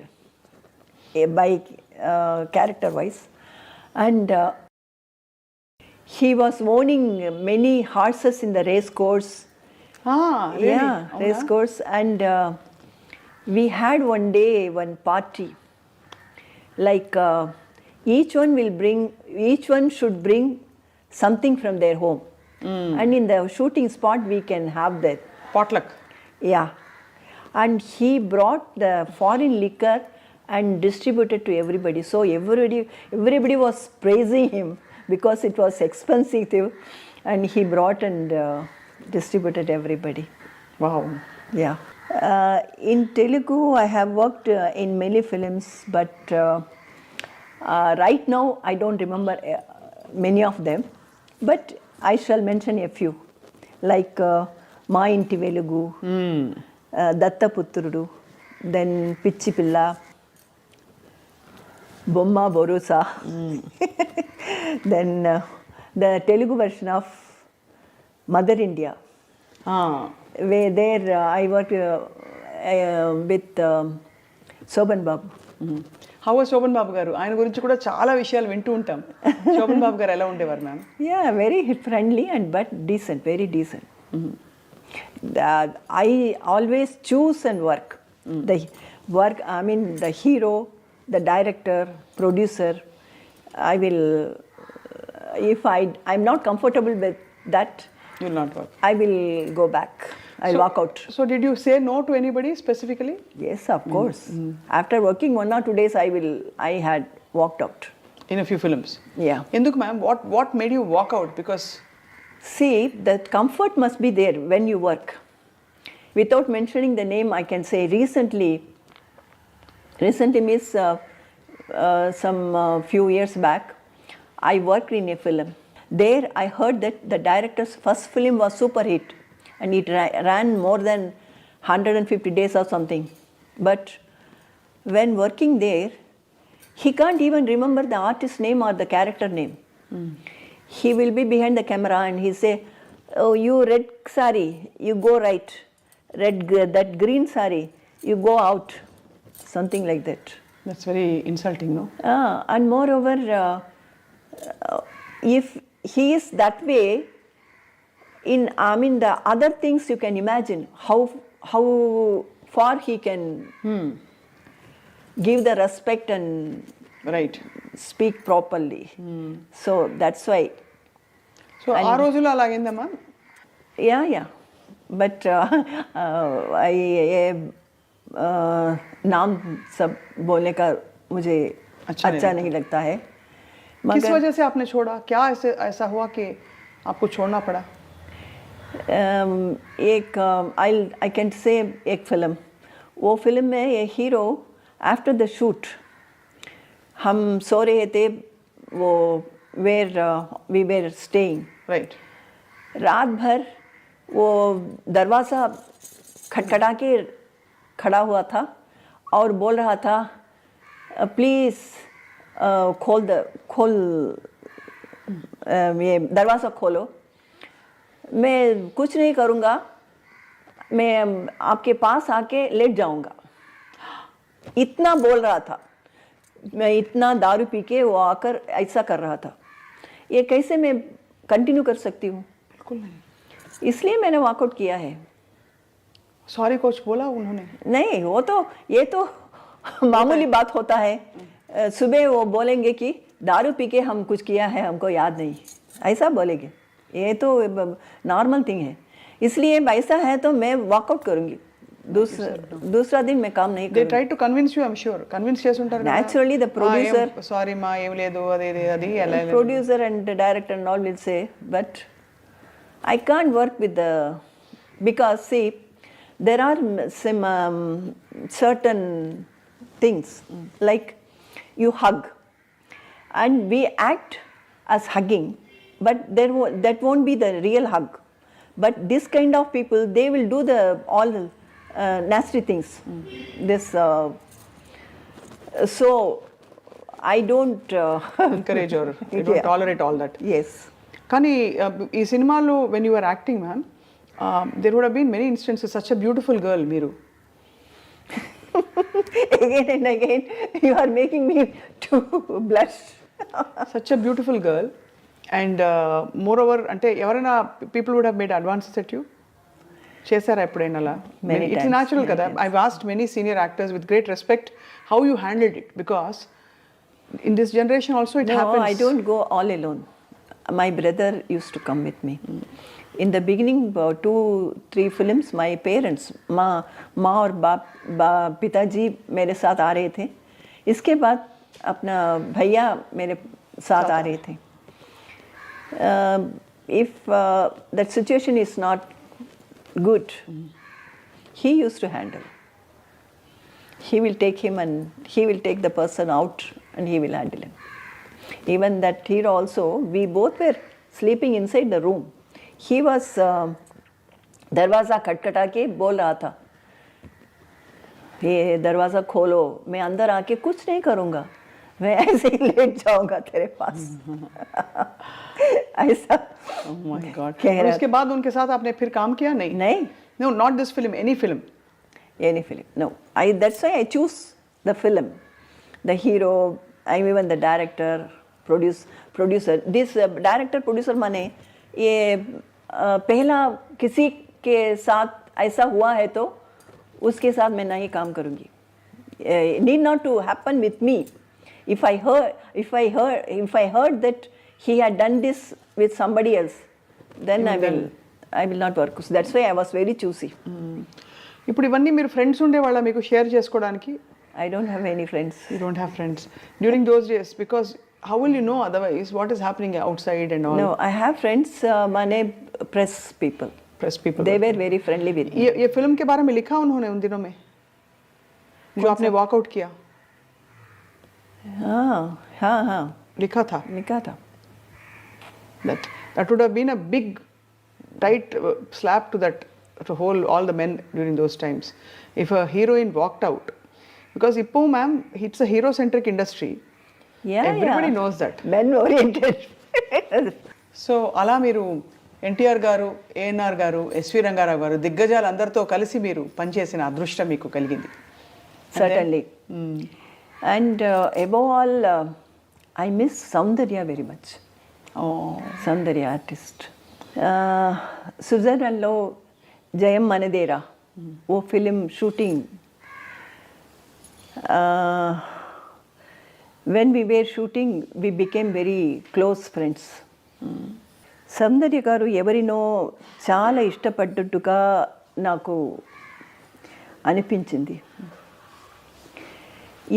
by character-wise, and he was owning many horses in the race course. Really? Yeah, race course, and we had one day one party, like each one should bring something from their home, and in the shooting spot we can have that potluck. Yeah, and he brought the foreign liquor and distributed to everybody. So everybody was praising him because it was expensive, and he brought and distributed everybody. Wow. Yeah. In Telugu, I have worked in many films, but right now I don't remember many of them. But I shall mention a few, like Ma Inti Velugu, Datta Putrudu, then Pichi Pilla, Bomma Borusa, then the Telugu version of Mother India. Where there I worked with Soban Babu. How was Sobhan Babu garu? ఆయన గురించి కూడా చాలా విషయాలు వింటూ ఉంటాం. శోభన్ బాబు గారు ఎలా ఉండేవారు ma'am? Yeah, very friendly and but decent, very decent. I always choose and work. I mean the hero, the director, producer, I will, if I'm not comfortable with that, You will not work. I will go back. I'll walk out. So did you say no to anybody specifically? Yes, of course. After working 1 or 2 days, I had walked out. In a few films? Yeah. Enduk ma'am, what made you walk out? Because see, the comfort must be there when you work. Without mentioning the name, I can say recently means some few years back, I worked in a film. There I heard that the director's first film was super hit, and it ran more than 150 days or something. But when working there, he can't even remember the artist's name or the character name. He will be behind the camera and he say, "Oh, you red sari, you go right. That green sari, you go out." Something like that. that's very insulting, no? And moreover, if he is that way, the other things you can imagine how far he can give the respect and right. speak properly. So that's why. So ఆ రోజుల్లో అలాగైందమ్మా? Yeah. But नाम सब बोलने का मुझे अच्छा नहीं लगता है. किस वजह से आपने छोड़ा? क्या ऐसा हुआ कि आपको छोड़ना पड़ा? एक आई कैन से एक फिल्म, वो फिल्म में ये हीरो आफ्टर द शूट हम सो रहे थे, वो where we were staying, right. रात भर वो दरवाज़ा खटखटा के खड़ा हुआ था और बोल रहा था प्लीज़ खोल ये दरवाज़ा खोलो. मैं कुछ नहीं करूँगा, मैं आपके पास आके लेट जाऊँगा. इतना बोल रहा था. मैं इतना दारू पी के वो आकर ऐसा कर रहा था. ये कैसे मैं कंटिन्यू कर सकती हूँ? बिल्कुल नहीं. इसलिए मैंने वॉकआउट किया है. सॉरी कोच बोला उन्होंने? नहीं, वो तो ये तो मामूली बात होता है. सुबह वो बोलेंगे कि दारू पी के हम कुछ किया है, हमको याद नहीं, ऐसा बोलेंगे. ये तो नॉर्मल थिंग है. इसलिए ऐसा है तो मैं वॉकआउट करूँगी. दूसरा दिन मैं काम नहीं దే करूँगी. Try to convince you, I'm sure convince చేసుంటారు. Naturally, the producer, సారీ మా ఏం లేదు అది ఎలా producer and the director and all will say, but I can't work with the, because see, there are some certain things like you hug and we act as hugging, but that won't be the real hug. But this kind of people, they will do the all nasty things. This so I don't encourage or you don't tolerate all that. Yes. కానీ ఈ సినిమాలో when you are acting ma'am, there would have been many instances. Such a beautiful girl మీరు. Again and again you are making me to blush. Such a beautiful girl. And moreover అంటే ఎవరైనా people would have made advances at you? చేశారా ఎప్పుడైనా అలా? It's natural కదా. I asked many senior actors with great respect how you handled it, because in this generation also it happens. No, I don't go all alone. My brother used to come with me. In the beginning, 2-3 films, my parents, माँ और पिताजी मेरे साथ आ रहे थे. इसके बाद अपना भैया मेरे साथ आ रहे थे. If that situation is not good, he used to handle. He will take him and he will take the person out and he will handle him. Even that hero also, we both were sleeping inside the room. He was दरवाज़ा खटखटा के बोल रहा था ये दरवाज़ा खोलो, मैं अंदर आके कुछ नहीं करूँगा, मैं ऐसे ही लेट जाऊँगा तेरे पास. ऐसा. Oh my God. और उसके बाद उनके साथ आपने फिर काम किया? नहीं. No, not this film, any film. No. That's why I choose the film, the hero. I'm even the director, producer. This director producer माने ये पहला किसी के साथ ऐसा हुआ है तो उसके साथ मैं नहीं काम करूँगी. Need not to happen with me. If I heard that he had done this with somebody else, then I will not work. So that's why I was very choosy. ఇప్పుడు ఇవన్నీ మీరు ఫ్రెండ్స్ ఉండేవాళ్ళ మీకు షేర్ చేసుకోవడానికి? I don't have any friends. You don't have friends during those days, because how will you know otherwise what is happening outside and all? No, I have friends, माने press people. They were very friendly with me. ये film के बारे में लिखा उन्होंने उन दिनों में जो आपने वॉकआउट किया? हाँ लिखा था. That would have been a big tight slap to that, to all the men during those times, if a heroine walked out. Because Ippo ma'am, it's a hero centric industry. Everybody knows that. Men oriented. So అలా మీరు ఎన్టీఆర్ గారు, ఏఎన్ఆర్ గారు, SV Rangarao గారు దిగ్గజాలు అందరితో కలిసి మీరు పనిచేసిన అదృష్టం మీకు కలిగింది. Certainly. And above all, I miss Soundarya very much. Soundarya artist. స్విట్జర్లాండ్లో జయం మనదేరా, ఓ film shooting Uh, when we were shooting, we became very close friends. సౌందర్య గారు ఎవరినో చాలా ఇష్టపడ్డట్టుగా నాకు అనిపించింది.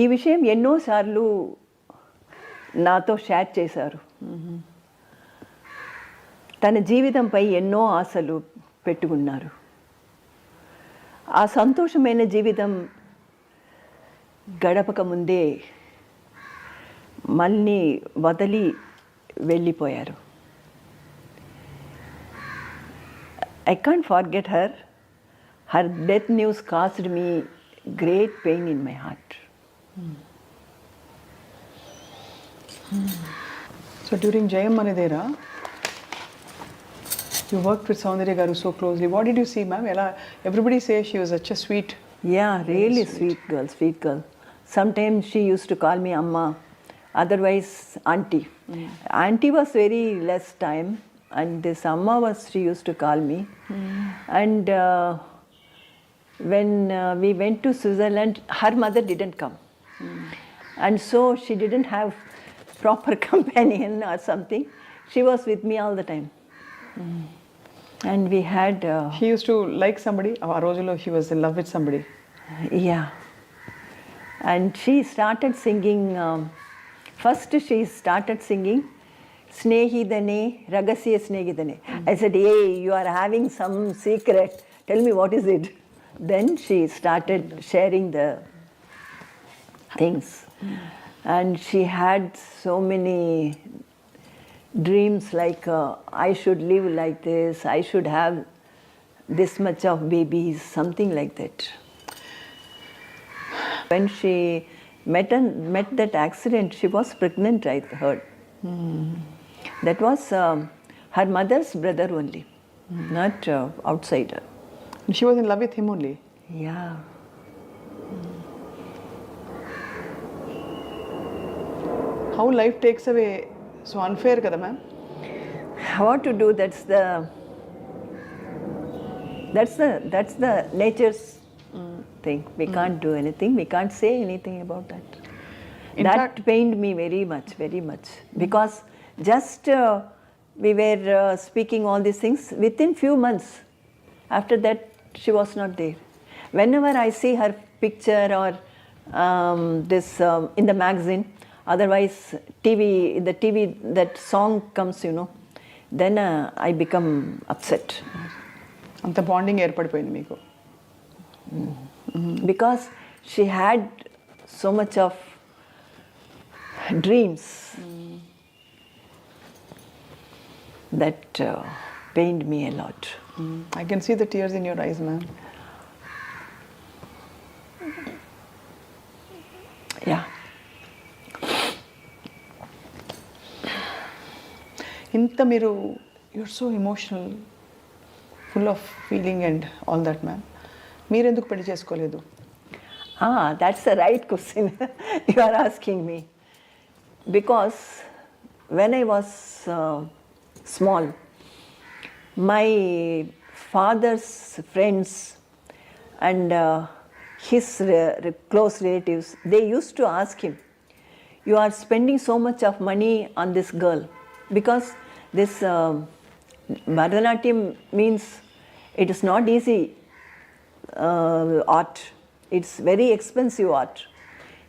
ఈ విషయం ఎన్నోసార్లు నాతో షేర్ చేశారు. తన జీవితంపై ఎన్నో ఆశలు పెట్టుకున్నారు. ఆ సంతోషమైన జీవితం గడపక ముందే మళ్ళీ వదిలి వెళ్ళిపోయారు. I can't forget her. Her death news caused me great pain in my heart. So during Jayam Manidera, you worked with Soundarya Garu so closely. What did you see, ma'am? Everybody says she was such a sweet. Yeah, really sweet girl. Sometimes she used to call me Amma, otherwise Auntie. Auntie was very less time, and this Amma was, she used to call me. And when we went to Switzerland, her mother didn't come. And so she didn't have proper companion or something. She was with me all the time. And we had... She used to like somebody. A రోజులో she was in love with somebody. Yeah. And she started singing... first she started singing Snehidane, Ragasya Snehidane. I said, hey, you are having some secret. Tell me what is it? Then she started sharing the things. And she had so many dreams like, I should live like this, I should have this much of babies, something like that. When she met that accident, she was pregnant, I heard. That was her mother's brother only, not outsider. She was in love with him only. Yeah. How life takes away, so unfair kada ma'am? What to do? That's the nature's thing. We can't do anything. We can't say anything about that. That pained me very much, because just we were speaking all these things. Within few months, after that, she was not there. Whenever I see her picture or this in the magazine, otherwise in the TV, that song comes, then I become upset. అంత bonding ఏర్పడిపోయింది మీకు. Because she had so much of dreams that pained me a lot. I can see the tears in your eyes, ma'am. Yeah. ఇంత మీరు you're so emotional, full of feeling and all that, ma'am. మీరు ఎందుకు పెళ్లి చేసుకోలేదు? That's the right question you are asking me. Because when I was small, my father's friends and his close relatives, they used to ask him, you are spending so much of money on this girl. Because this Bharatanatyam means it is not easy art. It's very expensive art.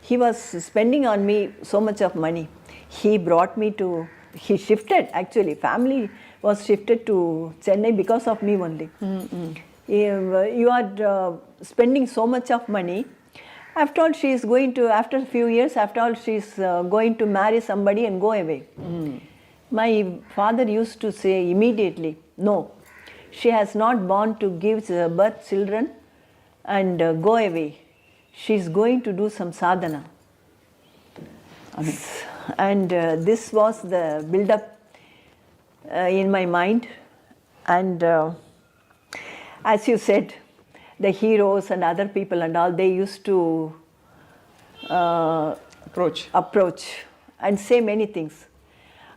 He was spending on me so much of money. He shifted, actually, family was shifted to Chennai because of me only. You are spending so much of money. After all, after a few years, she is going to marry somebody and go away. My father used to say immediately, no, she has not born to give birth children and go away. She is going to do some sadhana. And this was the build-up in my mind. And as you said, the heroes and other people and all, they used to approach and say many things.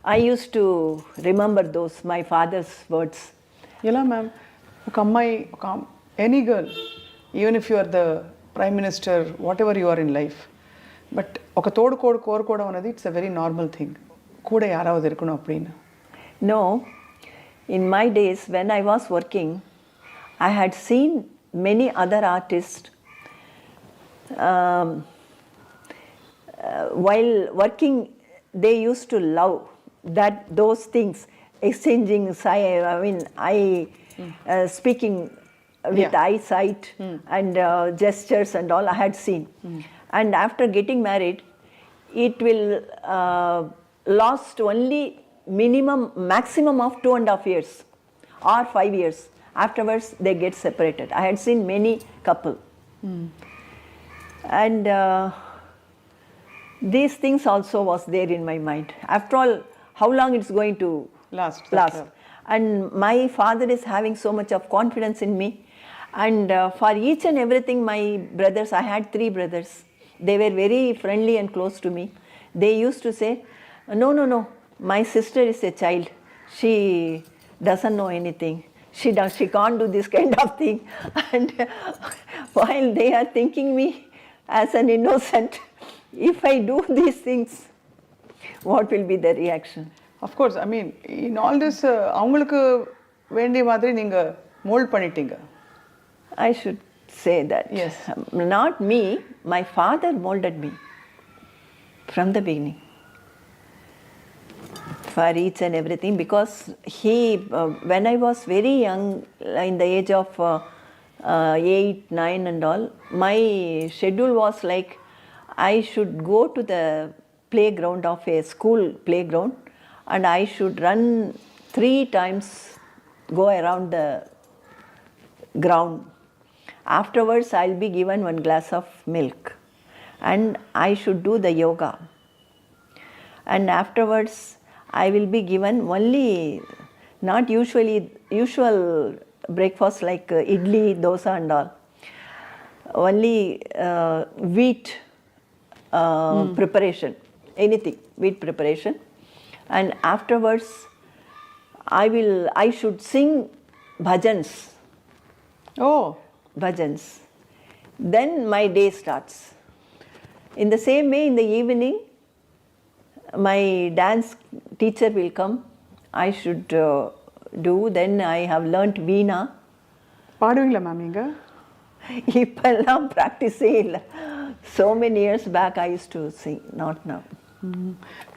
I used to remember those, my father's words. ఎలా ma'am, ఒక అమ్మాయి, any girl, even if you are the prime minister, whatever you are in life, but ఒక తోడు కోరుకోవడం అనేది it's a very normal thing கூட யாராவது இருக்கணும் அப்படின்னு. No, in my days when I was working, I had seen many other artists while working, they used to love those things, exchanging speaking with eyesight and gestures and all I had seen. And after getting married, it will last only maximum of 2.5 years or 5 years. Afterwards they get separated. I had seen many couple. And these things also was there in my mind. After all, how long it's going to Last. And my father is having so much of confidence in me, and for each and everything, my brothers, I had 3 brothers, they were very friendly and close to me. They used to say, no, my sister is a child, she doesn't know anything, she can't do this kind of thing. And while they are thinking me as an innocent, if I do these things, what will be the reaction? Of course, I mean, in all this, அவங்களுக்கு வேண்டிய மாதிரி நீங்க mould பண்ணிட்டீங்க. I should say that. Yes. Not me, my father molded me from the beginning for each and everything, because he, when I was very young, in the age of 8, 9 and all, my schedule was like I should go to the playground of a school playground, and I should run 3 times, go around the ground. Afterwards, I'll be given 1 glass of milk, and I should do the yoga. And afterwards, I will be given only, not usual breakfast like idli, dosa and all. Only wheat preparation, anything, wheat preparation. And afterwards, I should sing bhajans. Oh. Bhajans. Then my day starts. In the same way, in the evening, my dance teacher will come. I should do. Then I have learnt veena. பாடுவீங்களா ma'am நீங்க? இப்பெல்லாம் ப்ராக்டிஸே இல்லை. So many years back I used to sing, not now.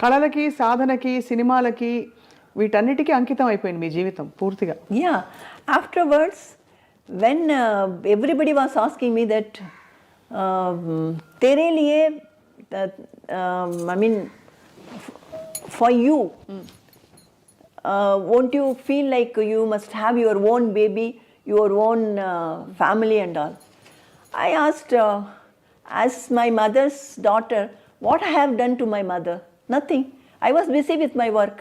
కళలకి, సాధనకి, సినిమాలకి వీటన్నిటికీ అంకితం అయిపోయింది మీ జీవితం పూర్తిగా. Yeah. Afterwards, when everybody was asking me that, तेरे लिए, I mean, for you, won't you feel like you must have your own baby, your own family and all? I asked, as my mother's daughter, what I have done to my mother? Nothing. I was busy with my work.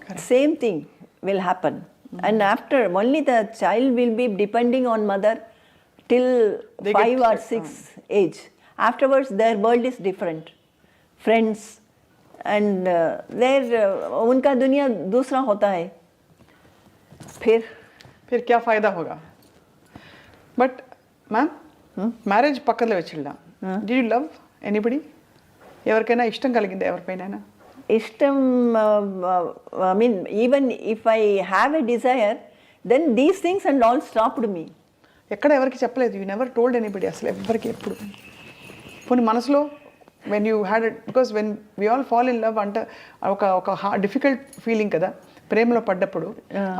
Correct. Same thing will happen. And after, only the child will be depending on mother till 5 or 6 age. Afterwards, their world is different. Friends, and उनका दुनिया दूसरा होता है. फिर क्या फायदा होगा? But ma'am, marriage పక్కలో వచ్చిల్లా, డి యూ లవ్ ఎనీబడి? ఎవరికైనా ఇష్టం కలిగిందా ఎవరిపైన? ఇష్టం, I mean, even if I have a desire, then these things and all stopped me. ఎక్కడ ఎవరికి చెప్పలేదు? యూ నెవర్ టోల్డ్ ఎనీబడి అసలు ఎవరికి ఎప్పుడు? పోనీ మనసులో when you had it, because when we all fall in love అంటే ఒక డిఫికల్ట్ ఫీలింగ్ కదా ప్రేమలో పడ్డప్పుడు,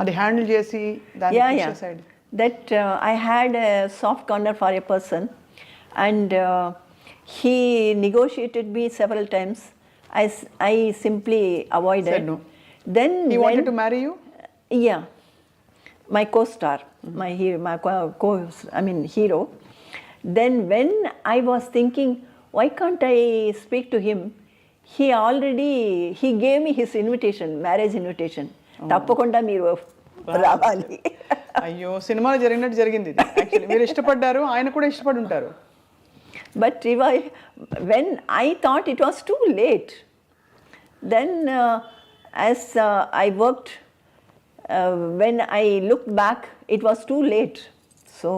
అది హ్యాండిల్ చేసి దాన్ని side. That I had a soft corner for a person, and he negotiated me several times. I simply avoided. Said no. Then he wanted to marry you? Yeah, my co-star, my hero. Then when I was thinking, why can't I speak to him? He gave me his invitation, marriage invitation. తప్పకుండా మీరు రావాలి. అయ్యో, సినిమాలో జరిగినట్టు జరిగింది. Actually మీరు ఇష్టపడ్డారు, ఆయన కూడా ఇష్టపడి ఉంటారు. But when I thought it was too late, then as I worked, when I looked back, it was too late. So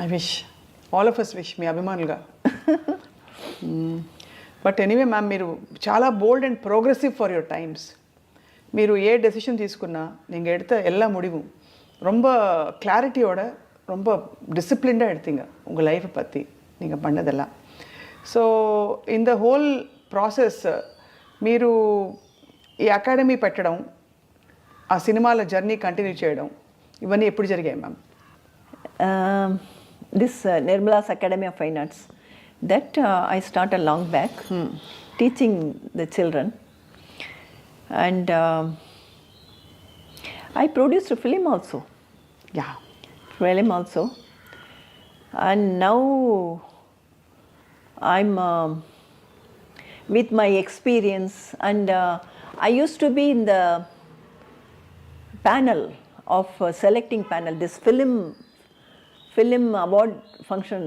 I wish all of us wish మీ అభిమానులుగా. బట్ ఎనీవే మ్యామ్, మీరు చాలా bold and progressive for your times. మీరు ఏ decision తీసుకున్నా நீங்கள் எடுத்த எல்லா முடிவும் ரொம்ப கிளாரிட்டியோட ரொம்ப டிசிப்ளின்டாக எடுத்தீங்க உங்கள் லைஃப்பை பற்றி நீங்கள் பண்ணதெல்லாம். So in the whole process మీరు ఈ అకాడమీ పెట్టడం, ఆ సినిమాల జర్నీ కంటిన్యూ చేయడం, ఇవన్నీ ఎప్పుడు జరిగాయి ma'am? This Nirmala's Academy of Fine Arts, that I started long back, teaching the children, and I produced a film also. Yeah. Film also, and now I'm with my experience, and I used to be in the panel of selecting panel, this film award function.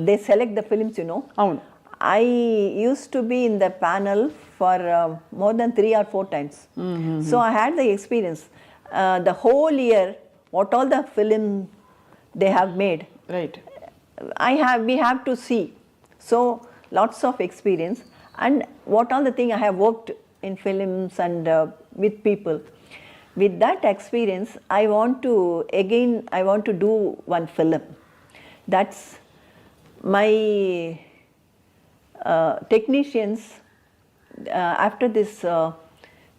They select the films, you know. అవును. I used to be in the panel for more than 3 or 4 times. So I had the experience. The whole year, what all the film they have made, right. we have to see. So lots of experience, and what all the thing I have worked in films and with people. With that experience, I want to do one film. That's my technicians, after this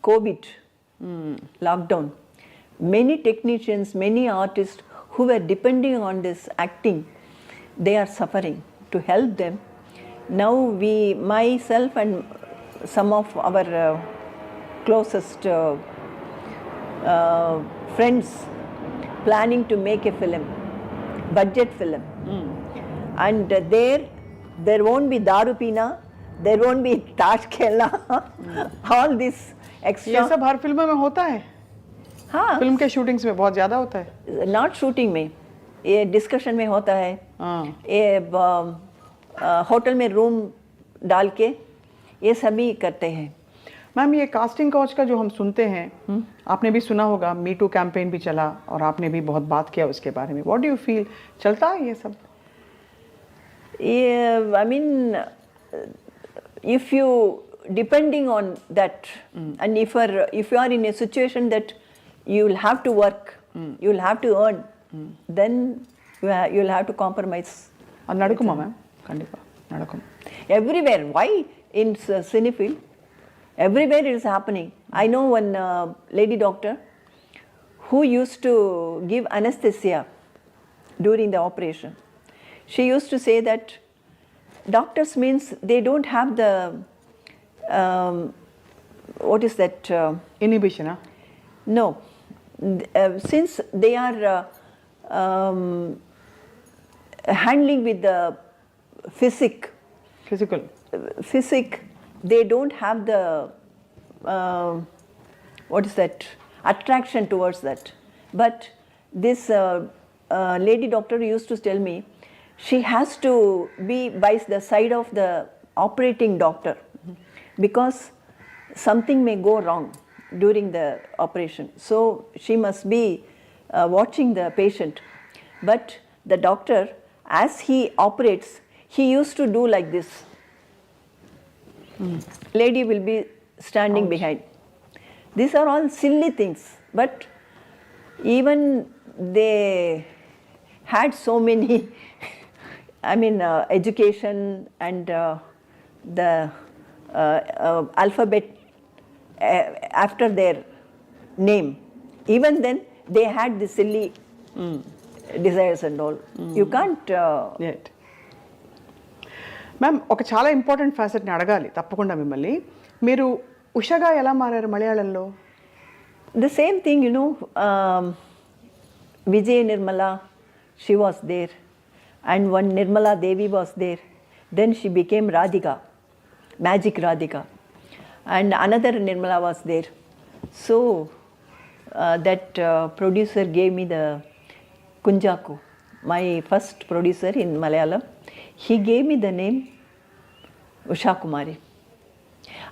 COVID lockdown, many technicians, many artists who were depending on this acting, they are suffering. To help them, now myself and some of our closest friends planning to make a film, budget film. And there won't be daru pina, there won't be tash khelna, all this extra. ये सब हर film में होता है. हाँ, film के shootings में बहुत ज़्यादा होता है. नॉट शूटिंग में, ये डिस्कशन में होता है. हाँ. ये होटल में रूम डाल के ये सभी करते हैं. मैम, ये कास्टिंग काउच का जो हम सुनते हैं, आपने भी सुना होगा, मी टू कैंपेन भी चला और आपने भी बहुत बात किया उसके बारे में. व्हाट डू यू फील, चलता है ये सब? I mean, if you depending on that, and if you are in a situation that you will have to work, you will have to earn, then you will have to compromise. అది నడుకుమా ma'am? కండిపా నడుకుం. Everywhere. Why in cinefield? Everywhere it is happening. I know one lady doctor who used to give anesthesia during the operation. She used to say that doctors means they don't have the what is that? Inhibition, huh? No, since they are handling with the Physical. they don't have the what is that, attraction towards that. But this lady doctor used to tell me she has to be by the side of the operating doctor, because something may go wrong during the operation. So she must be watching the patient. But the doctor, as he operates, he used to do like this. Lady will be standing behind. These are all silly things, but even they had so many education and the alphabet after their name. Even then they had the silly desires and all. You can't right. Ma'am, ఒక చాలా important ఫ్యాసెట్ని అడగాలి తప్పకుండా మిమ్మల్ని. మీరు ఉషగా ఎలా మారారు మలయాళంలో? the same thing, you know. Vijay Nirmala, she was there, and one Nirmala Devi was there. Then she became Radhika, Magic Radhika, and another Nirmala was there. So that producer gave me the Kunjaku, my first producer in Malayalam. He gave me the name Usha Kumari.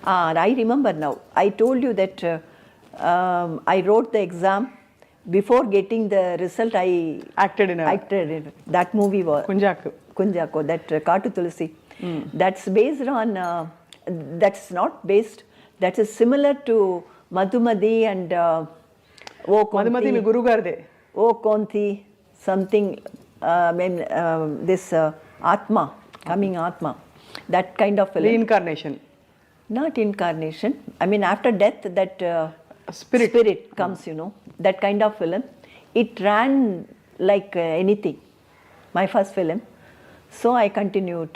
I remember now. I told you that I wrote the exam before getting the result, I Acted in a acted in that movie was Kunjaku. Kunjako, that Katu Tulsi. That's based on, that's not based, that is similar to Madhumadi and O Madhumati me Konti, గురువు గారిదే. O Konti, something, this Atma, coming Atma, that kind of film. Reincarnation. Not incarnation. I mean, after death, that Spirit. comes, you know, that kind of film. It ran like anything, my first film. So I continued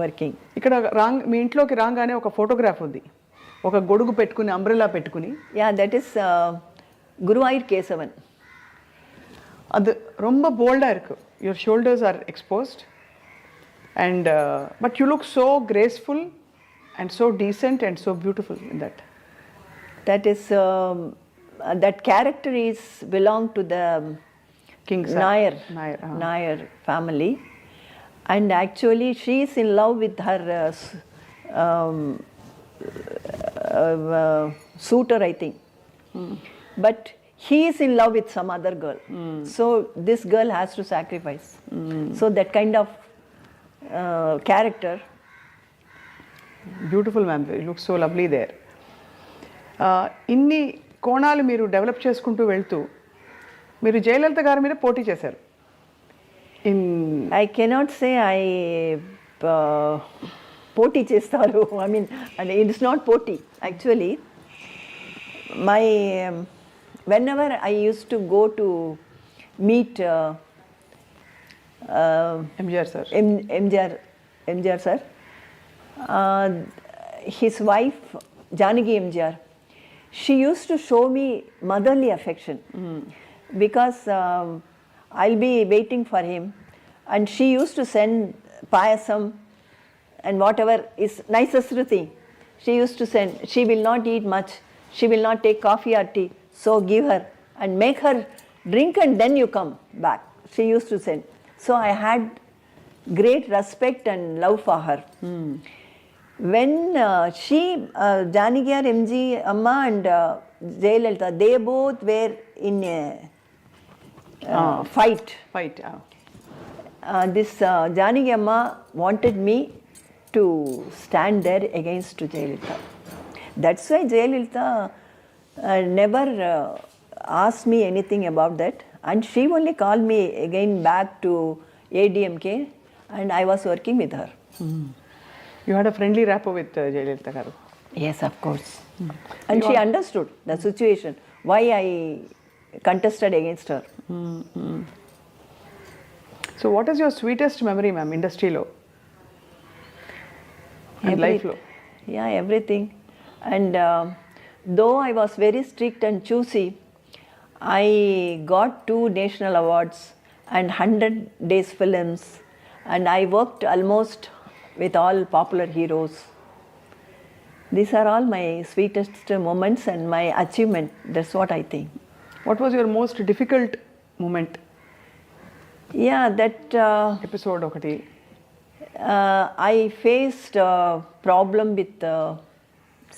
working. ఇక్కడ మీ ఇంట్లోకి రాగానే ఒక photograph ఉంది, ఒక గొడుగు పెట్టుకుని umbrella పెట్టుకుని. Yeah, that is Guruvayur Kesavan. அது ரொம்ப போல்டாக இருக்கு. Your shoulders R exposed and but you look so graceful and so decent and so beautiful in that. That is, that character is belong to the King Nair family. And actually she is in love with her suitor, I think. But he is in love with some other girl. So this girl has to sacrifice. So that kind of character. Beautiful ma'am, you look so lovely there. ఇన్ని కోణాలు మీరు develop చేసుకుంటూ వెళ్తూ మీరు జయలలిత గారి మీద పోటీ చేశారు. I cannot say I poti chestaru. I mean, it's not poti. Actually, my whenever I used to go to meet MGR sir, MGR sir, his wife Janaki MGR, she used to show me motherly affection because I'll be waiting for him, and she used to send payasam and whatever is nicest thing. She used to send. She will not eat much. She will not take coffee or tea. So give her and make her drink, and then you come back. She used to send. So I had great respect and love for her. When she, Janaki MG Amma and Jayalalitha, they both were in a fight. This Janaki Amma wanted me to stand there against Jayalalitha. That's why Jayalalitha never asked me anything about that, and she only called me again back to ADMK, and I was working with her. You had a friendly rapport with Jayalalithaa గారు. Yes, of course. And she understood the situation, why I contested against her. So what is your sweetest memory ma'am ఇండస్ట్రీలో and లైఫ్లో? Yeah, everything. And though I was very strict and choosy, I got 2 national awards and 100 days films, and I worked almost with all popular heroes. These are all my sweetest moments and my achievement. That's what I think. What was your most difficult moment? Yeah, that episode ఒకటి. I faced a problem with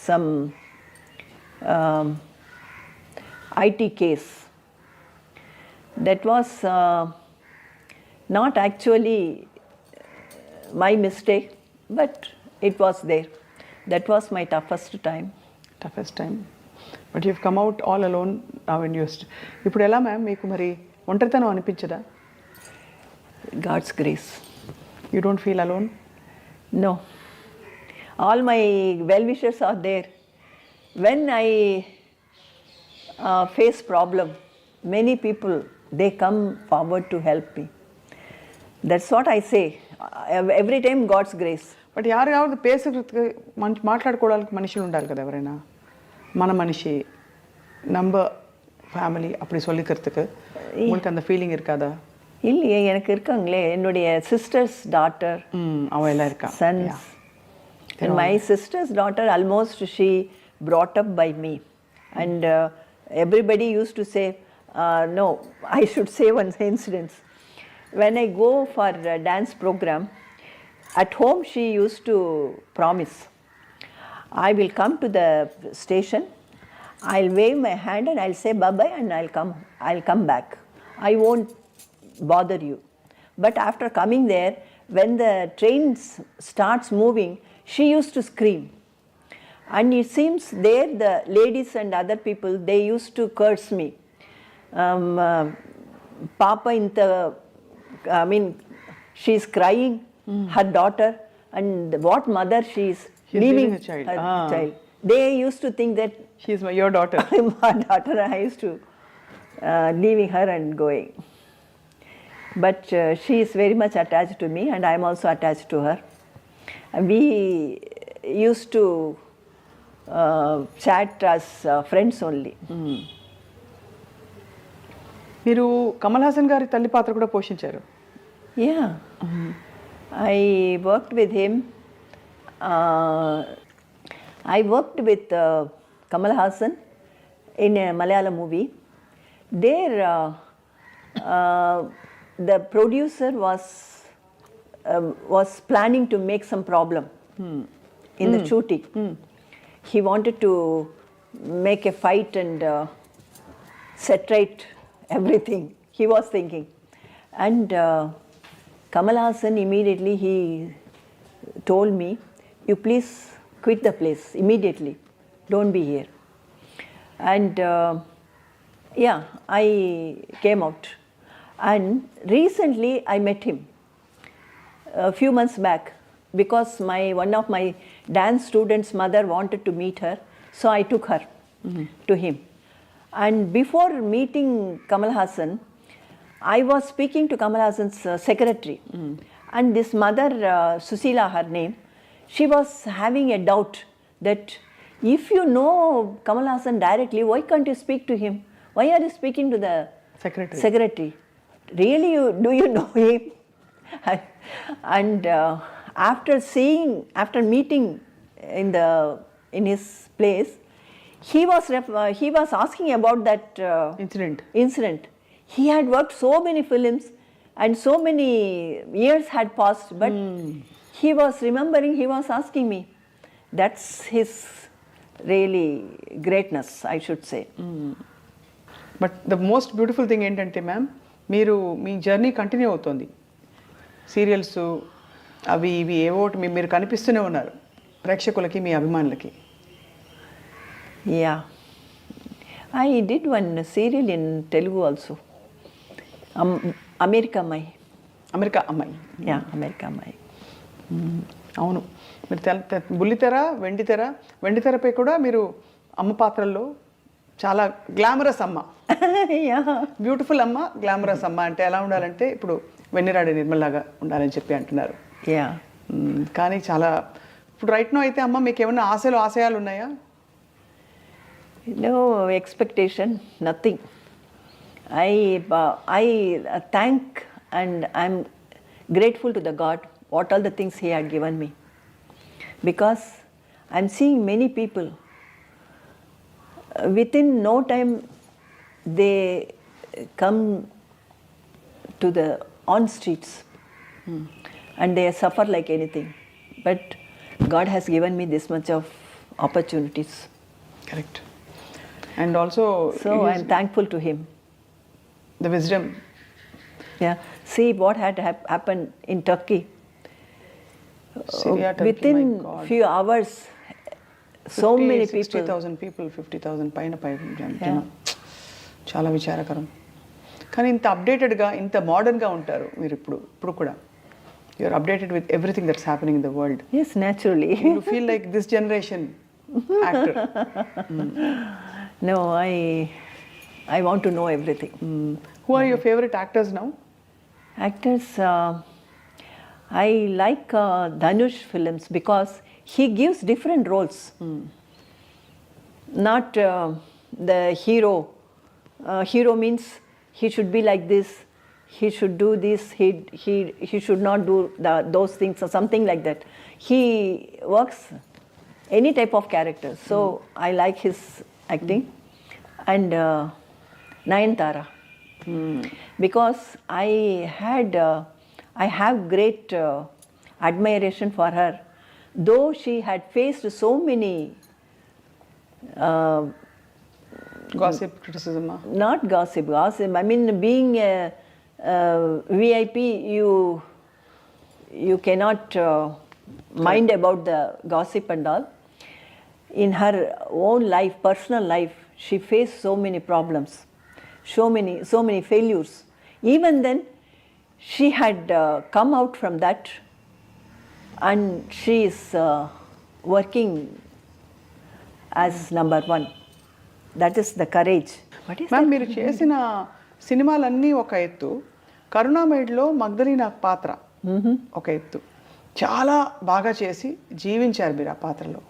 some IT case. That was not actually my mistake, but it was there. That was my toughest time. But you come out all alone now in యూస్ట్. ఇప్పుడు ఎలా ma'am మీకు మరి ఒంటరితనం అనిపించదా? God's grace. You don't feel alone? No. All my well-wishers are there. When I face problem, many people, they come forward to help me. That's what I say. Every time God's grace. But ಯಾರು పేసుకు మాట్లాడుకోవడానికి మనుషులు ఉండాలి కదా, ఎవరైనా మన మనిషి நம்ம family அப்படி சொல்லிக்கிறதுக்கு உங்களுக்கு அந்த ஃபீலிங் இருக்காதா? இல்லையே, எனக்கு இருக்காங்களே, என்னுடைய சிஸ்டர்ஸ் டாட்டர், அவ எல்லாம் இருக்கா, sons. And my sister's daughter, almost she brought up by me, and everybody used to say, no, I should say one incident. When I go for a dance program, at home she used to promise, I will come to the station, I'll wave my hand and I'll say bye-bye and I'll come back. I won't bother you. But after coming there, when the train starts moving, she used to scream. And it seems there the ladies and other people, they used to curse me. Papa inta, I mean, she's crying, her daughter, and what mother she's leaving leaving her child. her Ah. child. They used to think that She's your daughter. my daughter, I used to leaving her and going. But she is very much attached to me and I am also attached to her. And we used to chat as friends only. మీరు కమల్ హాసన్ గారి తల్లి పాత్ర కూడా పోషించారు. Yeah. I worked with him. I worked with Kamal Hassan in a Malayalam movie. There, the producer was planning to make some problem in the shooting. He wanted to make a fight and set right everything. He was thinking, and Kamal Hassan immediately he told me, "You please quit the place immediately. Don't be here." And yeah, I came out. And recently I met him a few months back because one of my dance students' mother wanted to meet her, so I took her to him. And before meeting Kamal Hassan, I was speaking to Kamal Hassan's secretary. And this mother, Susila, her name, she was having a doubt that if you know Kamal Hassan directly, why can't you speak to him? Why are you speaking to the secretary? Really, do you know him? And after meeting in his place, he was asking about that incident. He had worked so many films and so many years had passed, but he was remembering, he was asking me. That's his really greatness, I should say. But the most beautiful thing ఏంటంటే ma'am, మీరు మీ journey continue అవుతుంది. Serials అవి ఇవి ఏవోటి మీరు కనిపిస్తూనే ఉన్నారు ప్రేక్షకులకి, మీ అభిమానులకి. Yeah. I did one serial in Telugu also. America అమ్మాయి. యా, అమెరికా అమ్మాయి. అవును, మీరు బుల్లితెర, వెండితెరపై కూడా మీరు అమ్మ పాత్రల్లో చాలా గ్లామరస్ అమ్మ, బ్యూటిఫుల్ అమ్మ, గ్లామరస్ అమ్మ. అంటే ఎలా ఉండాలంటే ఇప్పుడు వెన్నెరాడే నిర్మలాగా ఉండాలని చెప్పి అంటున్నారు. యా, కానీ చాలా ఇప్పుడు రైట్ నో అయితే అమ్మ మీకు ఏమన్నా ఆశయాలు ఉన్నాయా? No expectation, nothing. I thank and I'm grateful to the God what all the things He had given me, because I'm seeing many people within no time they come to the on streets and they suffer like anything, but God has given me this much of opportunities. Correct. And also, so I'm thankful to Him. The wisdom. Yeah. See what had happened in Turkey. Syria, Turkey, within few hours, so many people. 60,000 people, 50,000 పైన చాలా విచారకరం. కానీ ఇంత అప్డేటెడ్గా, ఇంత మోడర్న్గా ఉంటారు మీరు ఇప్పుడు కూడా. You are updated with everything that's happening in the world. Yes, naturally. You feel like this generation actor. No, I want to know everything. Who are your favorite actors now? Actors, I like Dhanush films because he gives different roles. Not the hero. Hero means he should be like this, he should do this, he should not do those things or something like that. He works any type of character. So I like his acting. And Nayanthara. Because I have great admiration for her. Though she had faced so many gossip criticism? Not gossip. I mean, being a VIP, you cannot mind about the gossip and all. In her own life, personal life, she faced so many problems, so many failures. Even then, she had come out from that, and she is working as number one. That is the courage. What is ma'am that? మీరు చేసిన సినిమాలన్నీ ఒక ఎత్తు, కరుణామయుడిలో మగ్ధలీనా పాత్ర ఒక ఎత్తు. చాలా బాగా చేసి జీవించారు మీరు ఆ పాత్రలో.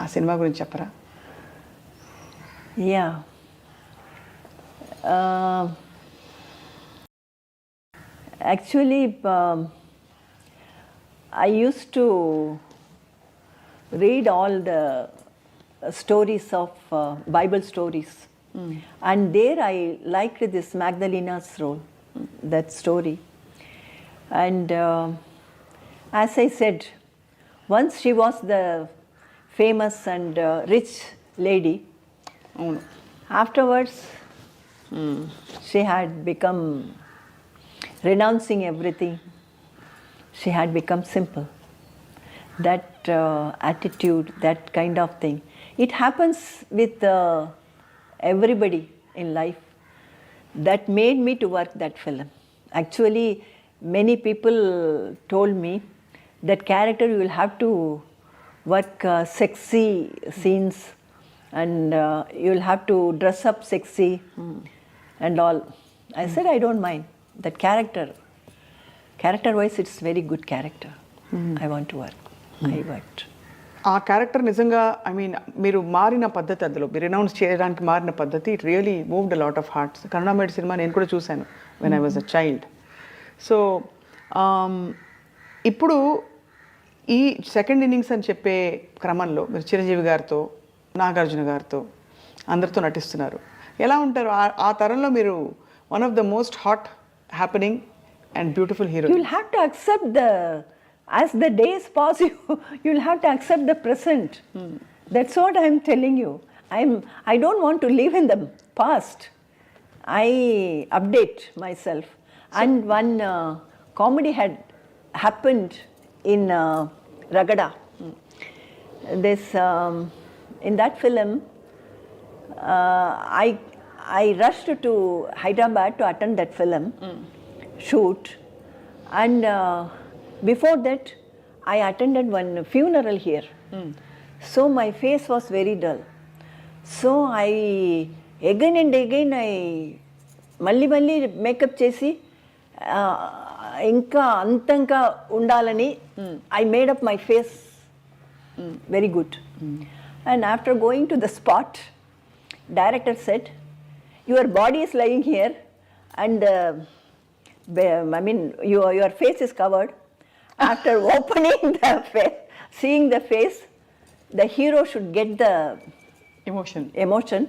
ఆ సినిమా గురించి చెప్పరా? Yeah. Actually, I used to read all the stories of Bible stories, and there I liked this Magdalena's role, that story. And as I said, once she was the famous and rich lady. అవును. Afterwards, she had become, renouncing everything, she had become simple. That attitude, that kind of thing, it happens with everybody in life. That made me to work that film. Actually, many people told me that character you will have to work sexy scenes, and you'll have to dress up sexy and all. I said I don't mind that character wise it's very good character. I want to work. I worked. ఆ character నిజంగా I mean మీరు మారిన పద్ధతి, అందులో మీరు announce చేయడానికి మారిన పద్ధతి, it really moved a lot of hearts. కరుణామయుడి సినిమా నేను కూడా చూశాను when I was a child. So ఇప్పుడు ఈ సెకండ్ ఇన్నింగ్స్ అని చెప్పే క్రమంలో మీరు చిరంజీవి గారితో, నాగార్జున గారితో అందరితో నటిస్తున్నారు. ఎలా ఉంటారు ఆ తరంలో? మీరు one of the most hot happening and beautiful hero. You'll have to accept as the days pass, you'll have to accept the present. That's what I'm telling you. I don't want to live in the past. I update myself. And one comedy had happened in Ragada. This in that film, I rushed to Hyderabad to attend that film shoot, and before that I attended one funeral here. So my face was very dull. So I again and again మళ్ళీ makeup చేసి ఇంకా అంతంగా ఉండాలని I made up my face very good. And after going to the spot, director said, your body is lying here and I mean your face is covered. After opening the face, seeing the face, the hero should get the emotion,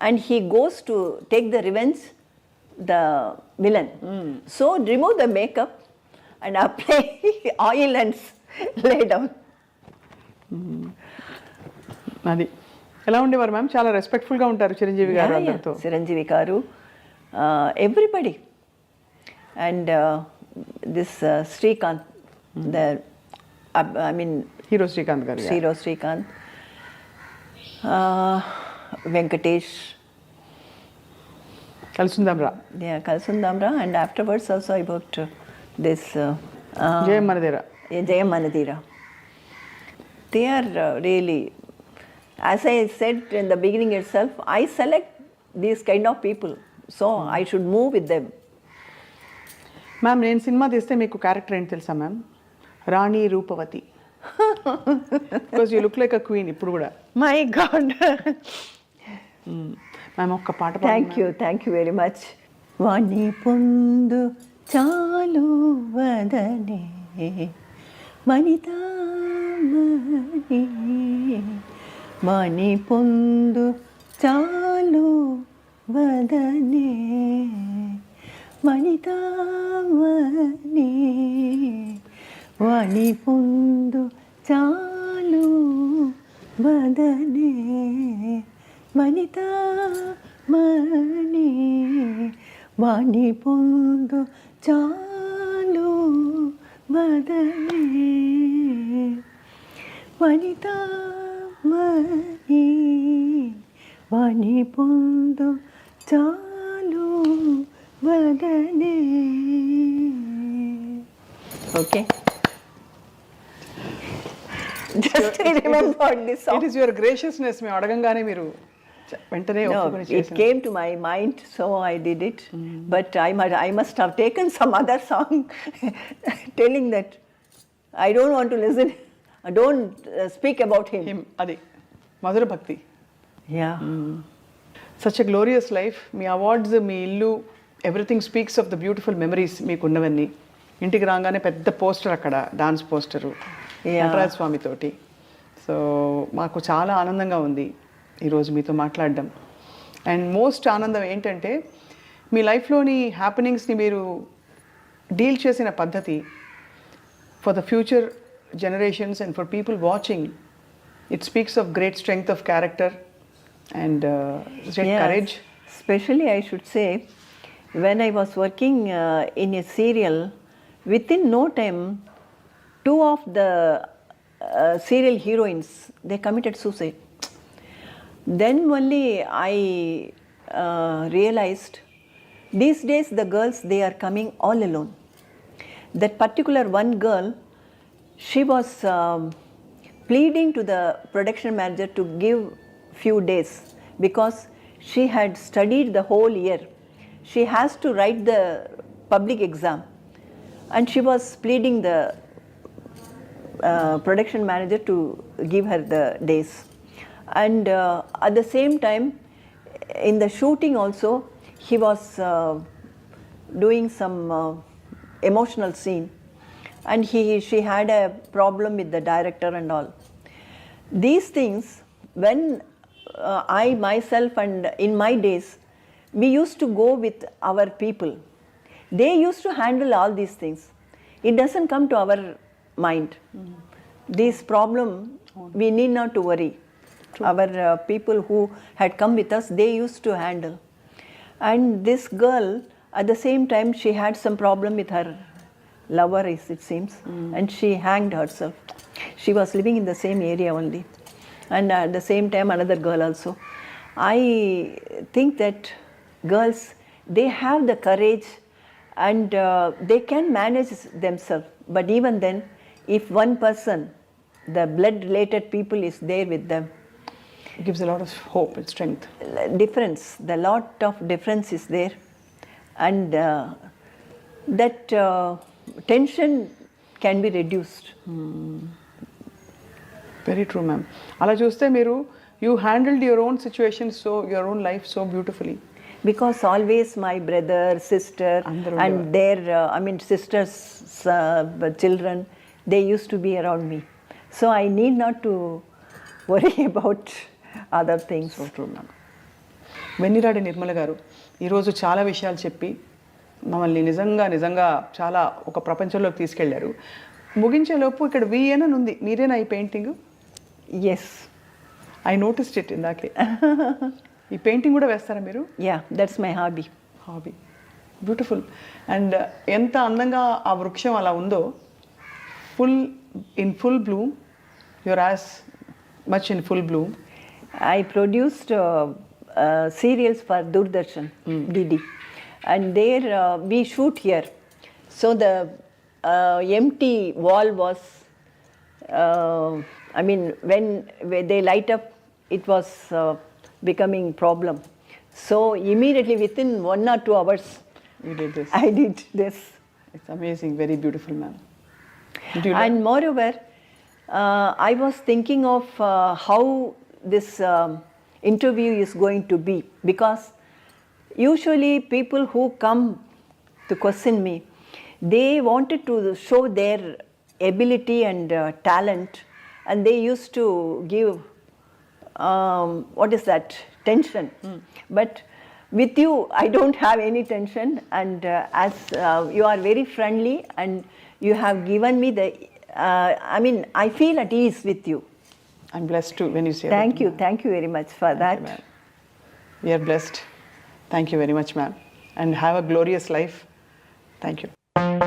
and he goes to take the revenge, the villain. So remove the makeup and apply oil and lay down. అది ఎలా ఉండేవారు ma'am? చాలా రెస్పెక్ట్ఫుల్గా ఉంటారు చిరంజీవి గారు అందరితో. చిరంజీవి గారు, everybody. And this Srikanth, I mean hero Srikanth గారు. Hero Srikanth, Venkatesh, కలుసుందాంరా. yeah, Kalsundamra, and afterwards also I worked this జయం మనదేరా. Jayam Manadira. They are really, as I said in the beginning itself, I select these kind of people, so I should move with them. Ma'am నేను సినిమా తీస్తే మీకు character ఏంటి తెలుసా ma'am? రాణి రూపవతి. Because you look like a queen ఇప్పుడు కూడా. My God. మ్యామ్ ఒక్క పాట. Thank you very much. వాణి పొందు చాలు వదనే వనితా మణి, వాణి పొందు చాలు వదనే వనితా మణి, వాణి పొందు చాలు వదనే వనితా మణి వాణి పొందు చాలు వదనే వనితా మణి వాణి పొందు చాలు వదనే. Okay, just I remembered this song. It is your graciousness. మేము అడగంగానే మీరు వెంటనే No, ఒప్పుకొని it చేశారు. came to my mind, so I did it. But I must have taken some other song telling that I don't want to listen, I don't speak about him. Him, అది మధుర భక్తి. Yeah. Such a glorious life. మీ awards, మీ ఇల్లు, everything speaks of the beautiful memories మీకున్నవన్నీ. ఇంటికి రాగానే పెద్ద పోస్టర్ అక్కడ, డాన్స్ పోస్టరు నటరాజ స్వామి తోటి. సో మాకు చాలా ఆనందంగా ఉంది ఈరోజు మీతో మాట్లాడడం. అండ్ మోస్ట్ ఆనందం ఏంటంటే మీ లైఫ్లోని హ్యాపెనింగ్స్ని మీరు డీల్ చేసిన పద్ధతి for the future generations and for people watching. It speaks of great strength of character and great Yes. courage. Especially, I should say, when I was working in a serial, within no time, two of the serial heroines, they committed suicide. Then only I realized these days the girls, they are coming all alone. That particular one girl, she was pleading to the production manager to give few days because she had studied the whole year. She has to write the public exam, and she was pleading the production manager to give her the days. And at the same time, in the shooting also, he was doing some emotional scene, and she had a problem with the director and all. These things, when I myself and in my days, we used to go with our people. They used to handle all these things. It doesn't come to our mind. This problem, we need not to worry. Our people who had come with us, they used to handle. And this girl, at the same time, she had some problem with her lover, it seems, and she hanged herself. She was living in the same area only. And at the same time, another girl also. I think that girls, they have the courage and they can manage themselves. But even then, if one person, the blood-related people is there with them, It gives a lot of hope and strength. the lot of difference is there. And that tension can be reduced. Very true ma'am. అలా చూస్తే మీరు you handled your own situation, so your own life so beautifully. Because always my brother, sister, Andaru and their, sisters' children, they used to be around me. So I need not to worry about other things. So true ma'am. Vennira Adai Nirmala garu ఈరోజు చాలా విషయాలు చెప్పి మమ్మల్ని నిజంగా చాలా ఒక ప్రపంచంలోకి తీసుకెళ్లారు. ముగించేలోపు ఇక్కడ విఎన్ అని ఉంది, మీరేనా ఈ painting? Yes. I noticed it ఇందాకే. ఈ పెయింటింగ్ కూడా వేస్తారా మీరు? Yeah, that's my hobby. Hobby. Beautiful. And ఎంత అందంగా ఆ వృక్షం అలా ఉందో, full Bloom, your as much in full Bloom. I produced serials for Doordarshan, DD, and there we shoot here. So the empty wall was, when they light up, it was becoming problem. So immediately within 1 or 2 hours, You did this. I did this. It's amazing, very beautiful, ma'am. And moreover, I was thinking of how this interview is going to be, because usually people who come to question me, they wanted to show their ability and talent, and they used to give tension. But with you, I don't have any tension, and as you are very friendly and you have given me the, I feel at ease with you. I'm blessed too when you say Thank that. you very much for that. Ma'am. We are blessed. Thank you very much, ma'am. And have a glorious life. Thank you.